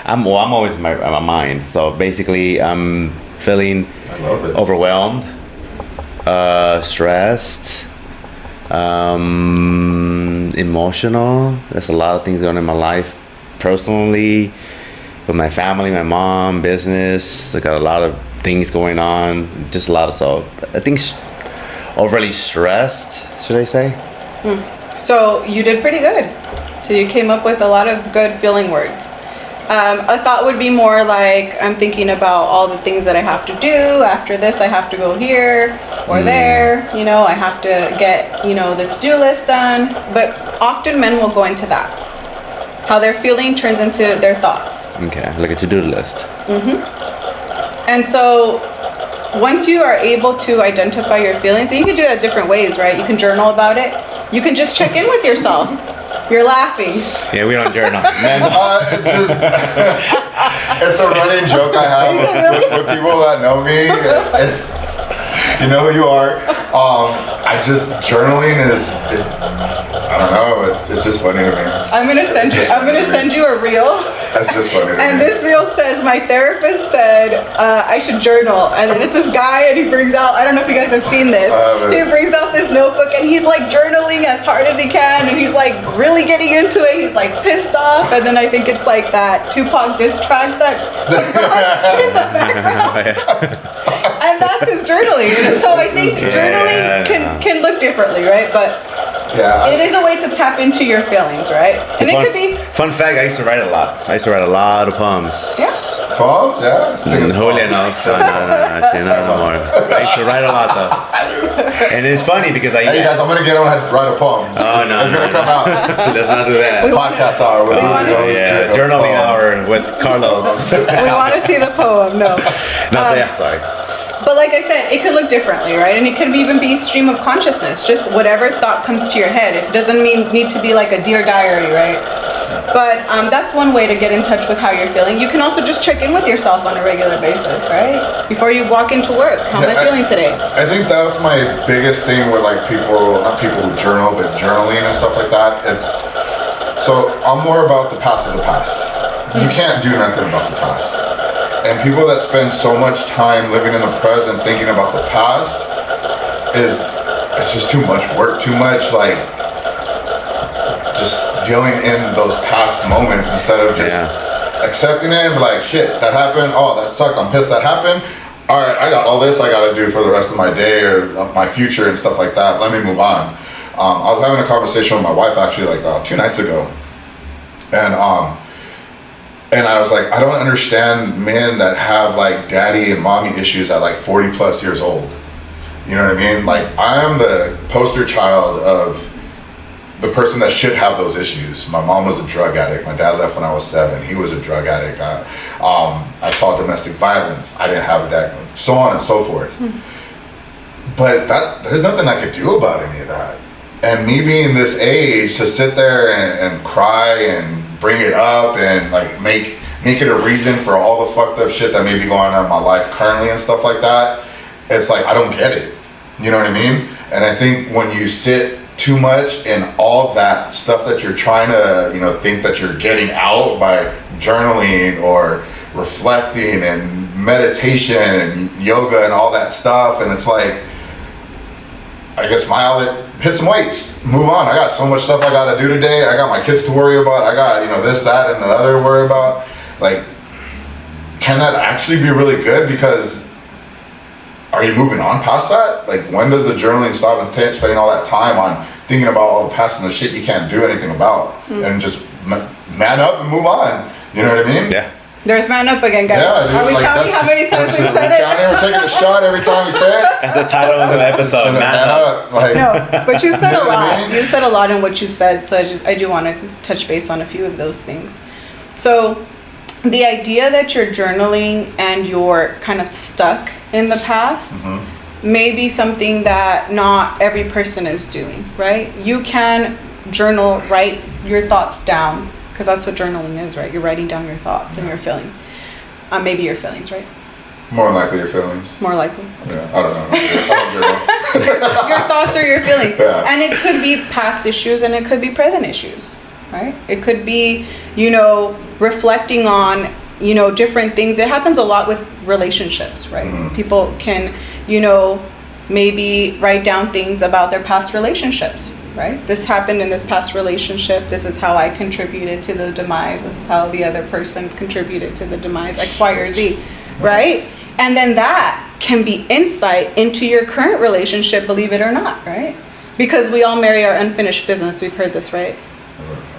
[SPEAKER 2] I'm always in my mind. So basically, I'm feeling
[SPEAKER 1] I love this.
[SPEAKER 2] overwhelmed, stressed, emotional. There's a lot of things going on in my life, personally, with my family, my mom, business. I got a lot of things going on, just a lot of, so I think overly stressed, should I say?
[SPEAKER 3] So you did pretty good. So you came up with a lot of good feeling words. A thought would be more like, I'm thinking about all the things that I have to do. After this, I have to go here or there. You know, I have to get, you know, the to-do list done. But often men will go into that. How they're feeling turns into their thoughts.
[SPEAKER 2] Okay, like a to-do list.
[SPEAKER 3] And so once you are able to identify your feelings, and you can do that different ways, right? You can journal about it. You can just check in with yourself. You're laughing.
[SPEAKER 2] Yeah, we don't journal. Men,
[SPEAKER 1] It's a running joke I have with people that know me. It's, you know who you are. Journaling is, I don't know. It's just funny to me.
[SPEAKER 3] I'm gonna send you a reel.
[SPEAKER 1] That's just funny to me.
[SPEAKER 3] And this reel says, my therapist said I should journal. And then it's this guy, and he brings out, I don't know if you guys have seen this. He brings out this notebook, and he's like journaling as hard as he can, and he's like really getting into it. He's like pissed off, and then I think it's like that Tupac diss track that in the background. And that's his journaling. So I think journaling can look differently, right? But
[SPEAKER 1] yeah,
[SPEAKER 3] it is a way to tap into your feelings, right? And it could be.
[SPEAKER 2] Fun fact, I used to write a lot. I used to write a lot of poems.
[SPEAKER 3] Yeah.
[SPEAKER 1] Poems, yeah.
[SPEAKER 2] Julio knows. No more. I used to write a lot though. And it's funny because
[SPEAKER 1] Hey guys, I'm gonna get on and write a poem.
[SPEAKER 2] Oh no,
[SPEAKER 1] it's gonna come out.
[SPEAKER 2] Let's not do that.
[SPEAKER 1] Podcast hour. With
[SPEAKER 2] Yeah, journaling hour with Carlos.
[SPEAKER 3] We want to see the poem. No.
[SPEAKER 2] Sorry.
[SPEAKER 3] But like I said, it could look differently, right? And it could even be stream of consciousness, just whatever thought comes to your head. It doesn't need to be like a Dear Diary, right? But that's one way to get in touch with how you're feeling. You can also just check in with yourself on a regular basis, right? Before you walk into work, how am I feeling today?
[SPEAKER 1] I think that's my biggest thing with like people, not people who journal, but journaling and stuff like that. So I'm more about the past of the past. You can't do nothing about the past. And people that spend so much time living in the present thinking about the past it's just too much work, too much like just dealing in those past moments instead of just accepting it and be like, shit, that happened, oh that sucked, I'm pissed that happened. Alright, I got all this I gotta do for the rest of my day or my future and stuff like that. Let me move on. I was having a conversation with my wife actually like 2 nights ago. And I was like, I don't understand men that have like daddy and mommy issues at like 40 plus years old. You know what I mean? Like I am the poster child of the person that should have those issues. My mom was a drug addict. My dad left when I was 7. He was a drug addict. I saw domestic violence. I didn't have that, so on and so forth. But there's nothing I could do about any of that. And me being this age, to sit there and cry and bring it up and like make it a reason for all the fucked up shit that may be going on in my life currently and stuff like that, it's like, I don't get it. You know what I mean? And I think when you sit too much in all that stuff that you're trying to, you know, think that you're getting out by journaling or reflecting and meditation and yoga and all that stuff, and it's like, I guess my outlet, hit some weights, move on. I got so much stuff I gotta do today. I got my kids to worry about. I got, you know, this, that, and the other to worry about. Like, can that actually be really good? Because are you moving on past that? Like, when does the journaling stop and spending all that time on thinking about all the past and the shit you can't do anything about, and just man up and move on? You know what I mean?
[SPEAKER 2] Yeah.
[SPEAKER 3] There's man up again, guys.
[SPEAKER 1] Yeah,
[SPEAKER 3] Are we
[SPEAKER 1] like,
[SPEAKER 3] counting how many times we said it?
[SPEAKER 1] We're taking a shot every time we say it.
[SPEAKER 2] That's the title of the episode, man up.
[SPEAKER 1] Like,
[SPEAKER 3] No, but you said a
[SPEAKER 1] You know what I
[SPEAKER 3] lot.
[SPEAKER 1] mean?
[SPEAKER 3] You said a lot in what you said, so I do want to touch base on a few of those things. So, the idea that you're journaling and you're kind of stuck in the past may be something that not every person is doing, right? You can journal, write your thoughts down, because that's what journaling is, right? You're writing down your thoughts and your feelings. Maybe your feelings, right?
[SPEAKER 1] more likely your feelings.
[SPEAKER 3] More likely.
[SPEAKER 1] Yeah, I don't know. I don't journal.
[SPEAKER 3] Your thoughts or your feelings.
[SPEAKER 1] Yeah.
[SPEAKER 3] And it could be past issues and it could be present issues, right? It could be, reflecting on, different things. It happens a lot with relationships, right?
[SPEAKER 1] Mm-hmm.
[SPEAKER 3] People can, maybe write down things about their past relationships, right? This happened in this past relationship. This is how I contributed to the demise. This is how the other person contributed to the demise, X, Y, or Z, right? And then that can be insight into your current relationship, believe it or not, right? Because we all marry our unfinished business. We've heard this, right?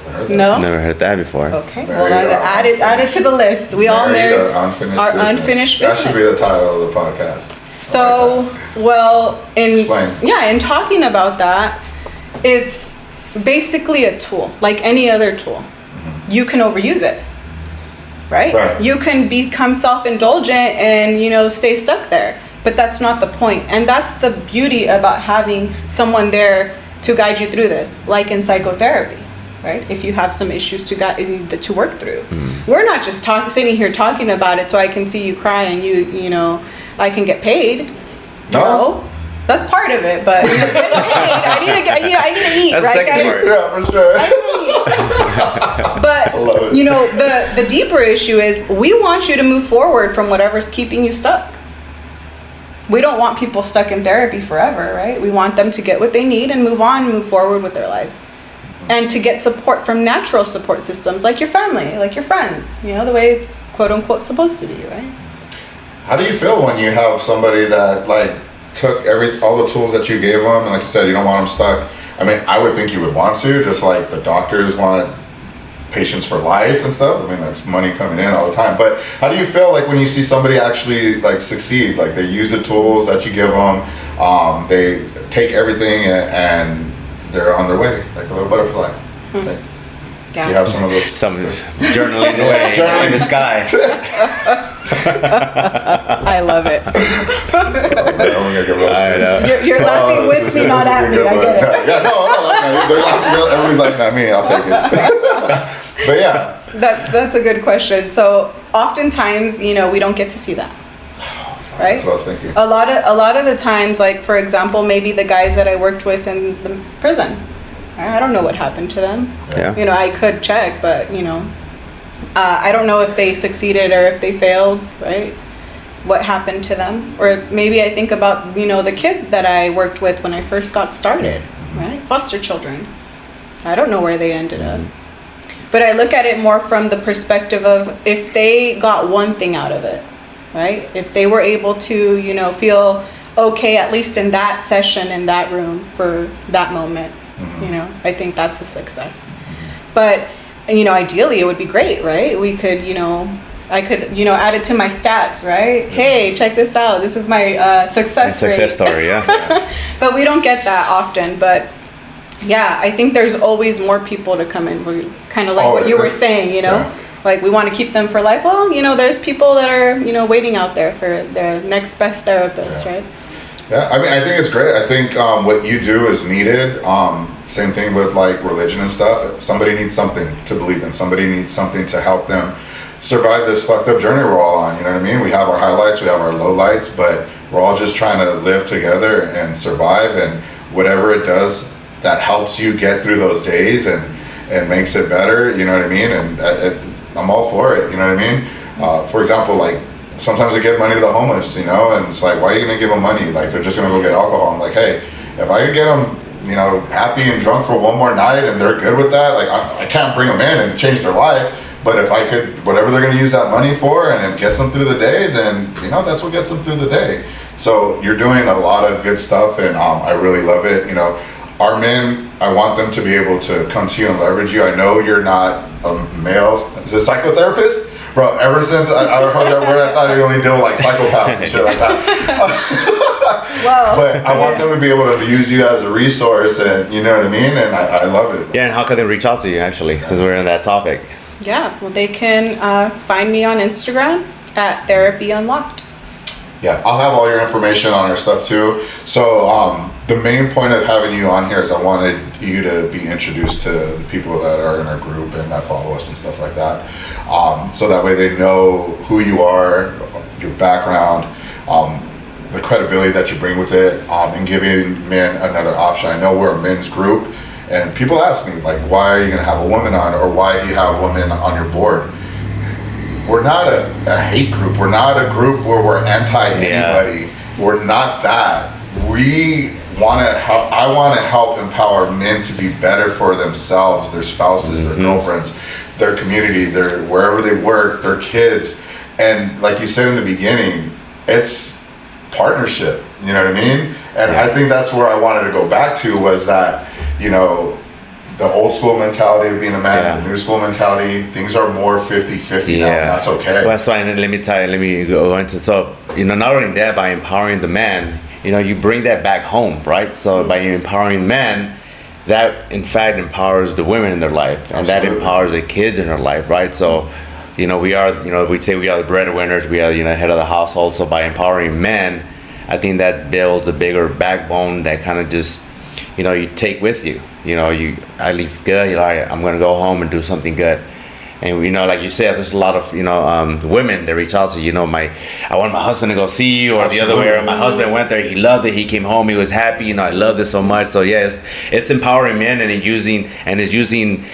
[SPEAKER 1] Never heard that.
[SPEAKER 3] No?
[SPEAKER 2] Never heard that before.
[SPEAKER 3] Okay,
[SPEAKER 1] Married
[SPEAKER 3] well,
[SPEAKER 1] our
[SPEAKER 3] add it to the list. We all marry
[SPEAKER 1] our
[SPEAKER 3] our unfinished
[SPEAKER 1] That
[SPEAKER 3] business.
[SPEAKER 1] should be the title of the podcast.
[SPEAKER 3] So, well,
[SPEAKER 1] Explain.
[SPEAKER 3] in talking about that, it's basically a tool, like any other tool. You can overuse it, right?
[SPEAKER 1] Right.
[SPEAKER 3] You can become self-indulgent and, stay stuck there. But that's not the point. And that's the beauty about having someone there to guide you through this, like in psychotherapy, right? If you have some issues to work through. We're not just sitting here talking about it so I can see you cry and I can get paid.
[SPEAKER 1] No.
[SPEAKER 3] That's part of it, but getting paid, I need to eat,
[SPEAKER 2] That's
[SPEAKER 3] right,
[SPEAKER 2] the second
[SPEAKER 3] guys?
[SPEAKER 2] part.
[SPEAKER 1] Yeah, for sure.
[SPEAKER 3] I need to eat. But,
[SPEAKER 1] I love it.
[SPEAKER 3] the deeper issue is we want you to move forward from whatever's keeping you stuck. We don't want people stuck in therapy forever, right? We want them to get what they need and move on, move forward with their lives. And to get support from natural support systems like your family, like your friends, the way it's quote unquote supposed to be, right?
[SPEAKER 1] How do you feel when you have somebody that took all the tools that you gave them, and like you said, you don't want them stuck? I mean, I would think you would want to, just like the doctors want patients for life and stuff. I mean, that's money coming in all the time. But how do you feel when you see somebody actually succeed? Like they use the tools that you give them, they take everything and they're on their way, like a little butterfly.
[SPEAKER 3] Yeah.
[SPEAKER 1] You have some of those.
[SPEAKER 2] Some journaling away
[SPEAKER 1] Journaling.
[SPEAKER 2] in the sky.
[SPEAKER 3] I love it.
[SPEAKER 1] I'm gonna get roasted.
[SPEAKER 2] I know.
[SPEAKER 3] You're laughing with me, not at me. I get it.
[SPEAKER 1] Yeah, no, I'm not laughing at you. They're laughing. Everybody's laughing at me. I'll take it. But yeah.
[SPEAKER 3] That's a good question. So oftentimes, we don't get to see that. Right?
[SPEAKER 1] That's what I was thinking.
[SPEAKER 3] A lot of the times, for example, maybe the guys that I worked with in the prison, I don't know what happened to them.
[SPEAKER 2] Yeah.
[SPEAKER 3] I could check, but I don't know if they succeeded or if they failed, right? What happened to them? Or maybe I think about, the kids that I worked with when I first got started, right? Foster children. I don't know where they ended up. But I look at it more from the perspective of if they got one thing out of it, right? If they were able to, feel okay, at least in that session, in that room for that moment, I think that's a success. But, ideally it would be great, right? We could, I could, add it to my stats, right? Hey, check this out. This is my success rate.
[SPEAKER 2] Success story, yeah.
[SPEAKER 3] But we don't get that often. But Yeah, I think there's always more people to come in. Kind of like what you were saying, you know, like we want to keep them for life. Well, you know, there's people that are, you know, waiting out there for the next best therapist, right?
[SPEAKER 1] Yeah, I mean, I think it's great. I think what you do is needed. Same thing with like religion and stuff. Somebody needs something to believe in. Somebody needs something to help them survive this fucked up journey we're all on. You know what I mean? We have our highlights, we have our lowlights, but we're all just trying to live together and survive. And whatever it does that helps you get through those days and makes it better, you know what I mean? And I'm all for it, you know what I mean? For example, like sometimes I give money to the homeless, you know, and it's like, why are you gonna give them money? Like they're just gonna go get alcohol. I'm like, hey, if I could get them, you know, happy and drunk for one more night and they're good with that, like I can't bring them in and change their life, but if I could, whatever they're gonna use that money for and it gets them through the day, then, you know, that's what gets them through the day. So you're doing a lot of good stuff and I really love it, you know. Our men, I want them to be able to come to you and leverage you. I know you're not a male, is it psychotherapist? Bro, ever since I heard that word, I thought you only deal with like psychopaths and shit like that.
[SPEAKER 3] Wow.
[SPEAKER 1] But I want them to be able to use you as a resource, and you know what I mean? And I love it.
[SPEAKER 2] Yeah, and how can they reach out to you, actually, since we're on that topic?
[SPEAKER 3] Yeah, well, they can find me on Instagram at Therapy Unlocked.
[SPEAKER 1] Yeah, I'll have all your information on our stuff too. So the main point of having you on here is I wanted you to be introduced to the people that are in our group and that follow us and stuff like that. So that way they know who you are, your background, the credibility that you bring with it, and giving men another option. I know we're a men's group and people ask me like, why are you gonna have a woman on, or why do you have women on your board? We're not a hate group. We're not a group where we're anti-anybody. Yeah. We're not that. We want to help. I want to help empower men to be better for themselves, their spouses, their girlfriends, their community, their wherever they work, their kids. And like you said in the beginning, it's partnership. You know what I mean? And I think that's where I wanted to go back to, was that, you know, the old school mentality of being a man, the new school mentality, things are more 50-50 now, and that's okay.
[SPEAKER 2] Well, that's why, let me go into, so, you know, not only that, by empowering the man, you know, you bring that back home, right? So by empowering men, that in fact empowers the women in their life, and that empowers the kids in their life, right? So, you know, we are, you know, we'd say we are the breadwinners, we are, you know, head of the household. So by empowering men, I think that builds a bigger backbone that kind of just, you know, you take with you. You know, I leave good, you're like, I'm going to go home and do something good. And, you know, like you said, there's a lot of, you know, women that reach out to, you know, I want my husband to go see you, or the other way around. My husband went there, he loved it, he came home, he was happy, you know, I love this so much. So, yes, it's empowering men, and it's using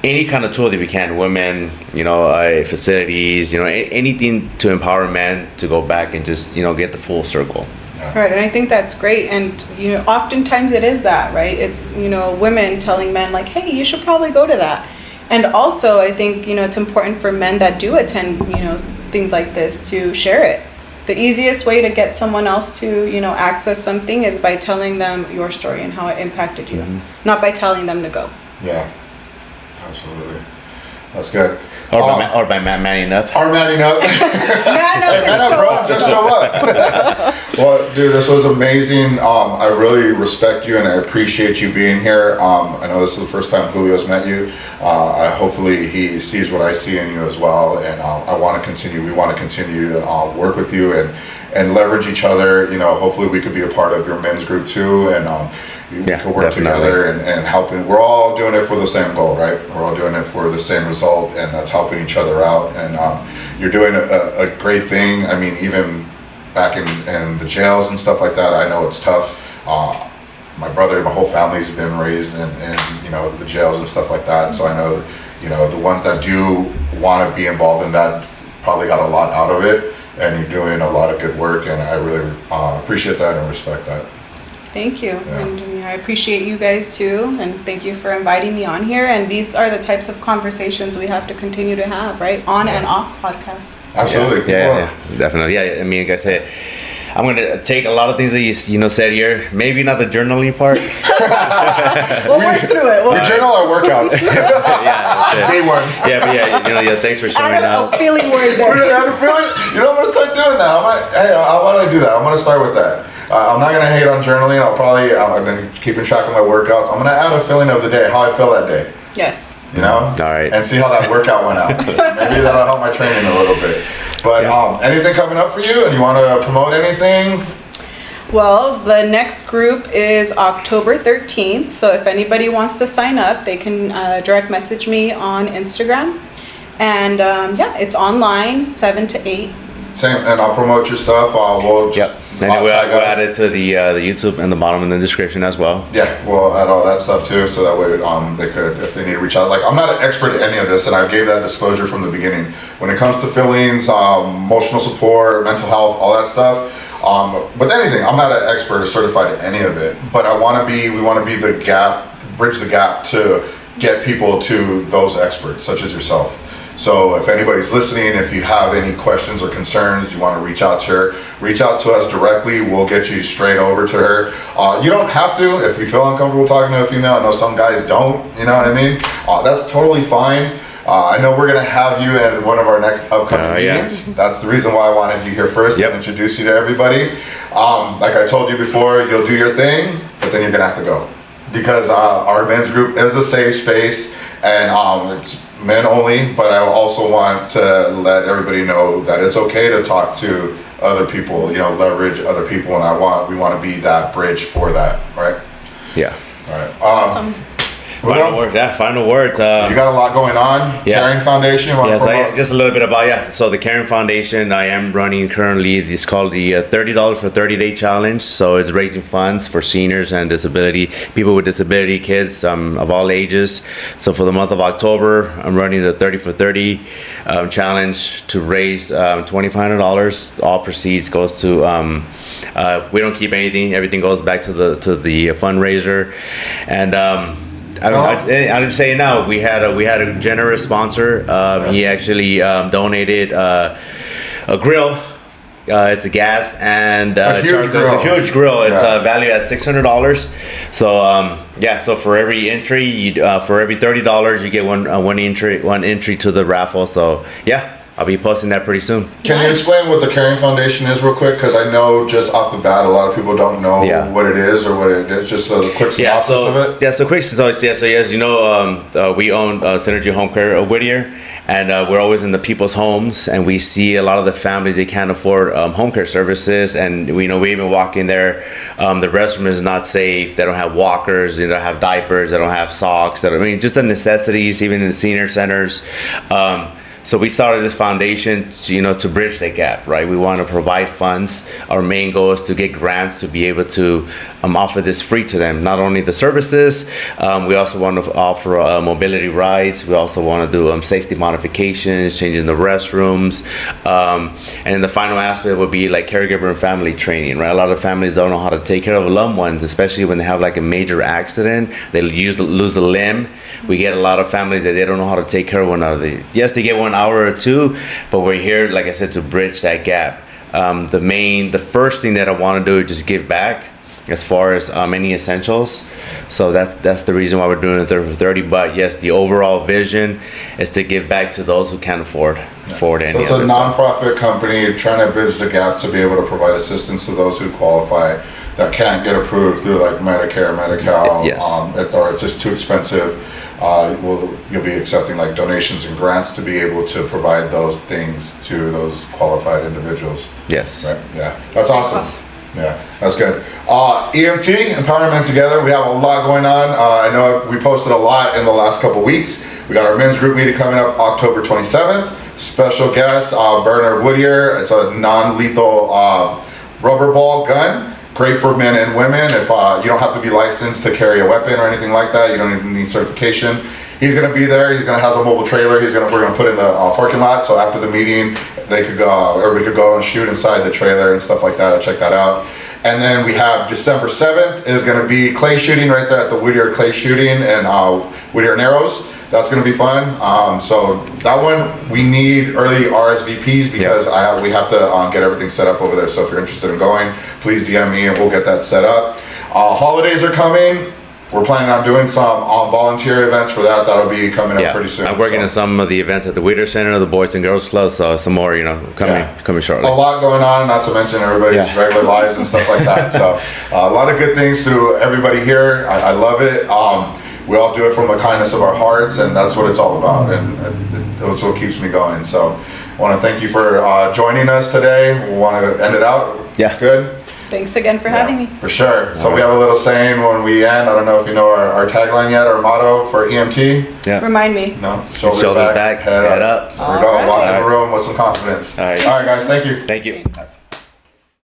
[SPEAKER 2] any kind of tool that we can, women, you know, facilities, you know, anything to empower men to go back and just, you know, get the full circle.
[SPEAKER 3] Right, and I think that's great. And, you know, oftentimes it is that, right? It's, you know, women telling men like, hey, you should probably go to that. And also, I think, you know, it's important for men that do attend, you know, things like this to share it. The easiest way to get someone else to, you know, access something is by telling them your story and how it impacted you, not by telling them to go.
[SPEAKER 1] Yeah, absolutely. That's good.
[SPEAKER 2] Or by manning up.
[SPEAKER 1] Or manning up. Man up, bro. Just show up. Well, dude, this was amazing. I really respect you and I appreciate you being here. I know this is the first time Julio's met you. Hopefully he sees what I see in you as well. And we want to continue to work with you and leverage each other. You know, hopefully we could be a part of your men's group too. And we could work together and helping. We're all doing it for the same goal, right? We're all doing it for the same result, and that's helping each other out. And you're doing a great thing. I mean, even back in the jails and stuff like that, I know it's tough. My brother, my whole family's been raised in you know, the jails and stuff like that. So I know, you know, the ones that do want to be involved in that probably got a lot out of it, and you're doing a lot of good work, and I really appreciate that and respect that.
[SPEAKER 3] Thank you. Yeah. And you know, I appreciate you guys too, and thank you for inviting me on here. And these are the types of conversations we have to continue to have, right? On and off podcasts.
[SPEAKER 1] Absolutely.
[SPEAKER 2] Yeah, definitely. Yeah, I mean, like I said, I'm going to take a lot of things that you know said here. Maybe not the journaling part.
[SPEAKER 3] We'll work through it.
[SPEAKER 1] We journal our workouts.
[SPEAKER 2] Yeah,
[SPEAKER 1] Day one.
[SPEAKER 2] Yeah, but yeah, thanks for showing up.
[SPEAKER 3] Feeling word there.
[SPEAKER 1] You know, I'm going to start doing that. I want to do that. I'm going to start with that. I'm not gonna hate on journaling. I've been keeping track of my workouts. I'm gonna add a feeling of the day, how I feel that day.
[SPEAKER 3] Yes.
[SPEAKER 1] You know?
[SPEAKER 2] All right.
[SPEAKER 1] And see how that workout went out. Maybe that'll help my training a little bit. But anything coming up for you? And you want to promote anything?
[SPEAKER 3] Well, the next group is October 13th. So if anybody wants to sign up, they can direct message me on Instagram. And it's online, 7 to 8.
[SPEAKER 1] Same, and I'll promote your stuff.
[SPEAKER 2] And we'll add it to the YouTube in the bottom in the description as well.
[SPEAKER 1] Yeah, we'll add all that stuff too, so that way they could, if they need to reach out. Like, I'm not an expert at any of this, and I gave that disclosure from the beginning. When it comes to feelings, emotional support, mental health, all that stuff, with anything, I'm not an expert or certified at any of it. But we want to be the gap, bridge the gap to get people to those experts, such as yourself. So if anybody's listening, if you have any questions or concerns, you want to reach out to her, reach out to us directly. We'll get you straight over to her. You don't have to if you feel uncomfortable talking to a female. I know some guys don't, you know what I mean? That's totally fine. I know we're going to have you in one of our next upcoming meetings. That's the reason why I wanted you here first, to introduce you to everybody. Like I told you before, you'll do your thing, but then you're going to have to go. Because our men's group is a safe space, and it's men only, but I also want to let everybody know that it's okay to talk to other people, leverage other people, and we want to be that bridge for that, right?
[SPEAKER 2] Yeah.
[SPEAKER 1] All right.
[SPEAKER 3] Awesome.
[SPEAKER 2] Final words.
[SPEAKER 1] You got a lot going on. Caring Foundation.
[SPEAKER 2] Just a little bit about So the Caring Foundation, I am running currently. It's called the $30 for 30-day challenge. So it's raising funds for seniors and people with disability, kids of all ages. So for the month of October, I'm running the 30 for 30 challenge to raise $2,500. All proceeds goes to. We don't keep anything. Everything goes back to the fundraiser, and. I'll just say now we had a generous sponsor. He actually donated a grill. It's a gas and charcoal. It's a huge grill. It's valued at $600. So so for every entry, for every $30, you get one entry to the raffle. So I'll be posting that pretty soon.
[SPEAKER 1] Can you explain what the Caring Foundation is real quick? Because I know just off the bat, a lot of people don't know what it is or what it is. Just a quick synopsis of it. So
[SPEAKER 2] as you know, we own Synergy Home Care of Whittier, and we're always in the people's homes, and we see a lot of the families, they can't afford home care services, and we even walk in there, the restroom is not safe, they don't have walkers, they don't have diapers, they don't have socks, just the necessities, even in the senior centers. So we started this foundation, to bridge that gap, right? We want to provide funds. Our main goal is to get grants to be able to offer this free to them. Not only the services, we also want to offer mobility rides. We also want to do safety modifications, changing the restrooms. And then the final aspect would be like caregiver and family training, right? A lot of families don't know how to take care of loved ones, especially when they have like a major accident. They lose a limb. We get a lot of families that they don't know how to take care of one another. Yes, they get 1 hour or two, but we're here, like I said, to bridge that gap. The first thing that I want to do is just give back as far as any essentials. So that's the reason why we're doing the 30 for 30. But yes, the overall vision is to give back to those who can't afford any. So
[SPEAKER 1] it's a nonprofit company trying to bridge the gap to be able to provide assistance to those who qualify that can't get approved through like Medicare, Medi-Cal, or it's just too expensive. You'll be accepting like donations and grants to be able to provide those things to those qualified individuals.
[SPEAKER 2] Yes.
[SPEAKER 1] Right? Yeah. That's awesome. Yeah, that's good. EMT, Empowerment Together, we have a lot going on. I know we posted a lot in the last couple weeks. We got our men's group meeting coming up October 27th. Special guest, Burner of Whittier. It's a non-lethal rubber ball gun. Great for men and women. If you don't have to be licensed to carry a weapon or anything like that, you don't even need certification. He's going to be there. He's going to have a mobile trailer. We're going to put in the parking lot. So after the meeting, everybody could go and shoot inside the trailer and stuff like that. I'll check that out. And then we have December 7th is going to be clay shooting right there at the Whittier Clay Shooting and Whittier Narrows. That's going to be fun. So that one, we need early RSVPs because we have to get everything set up over there. So if you're interested in going, please DM me and we'll get that set up. Holidays are coming. we're planning on doing some volunteer events for that. That'll be coming up pretty soon.
[SPEAKER 2] I'm working on some of the events at the Wheater Center, the Boys and Girls Club, so some more, coming shortly.
[SPEAKER 1] A lot going on, not to mention everybody's regular lives and stuff like that. So a lot of good things to everybody here. I love it. We all do it from the kindness of our hearts, and that's what it's all about, and that's what keeps me going. So I want to thank you for joining us today. We want to end it out.
[SPEAKER 2] Yeah.
[SPEAKER 1] Good.
[SPEAKER 3] Thanks again for having me.
[SPEAKER 1] For sure. So we have a little saying when we end. I don't know if you know our tagline yet, our motto for EMT.
[SPEAKER 2] Yeah.
[SPEAKER 3] Remind me.
[SPEAKER 1] No.
[SPEAKER 2] Shoulders back, head up.
[SPEAKER 1] There we go. Walk in the room with some confidence.
[SPEAKER 2] All right.
[SPEAKER 1] All right, guys. Thank you.
[SPEAKER 2] Thank you.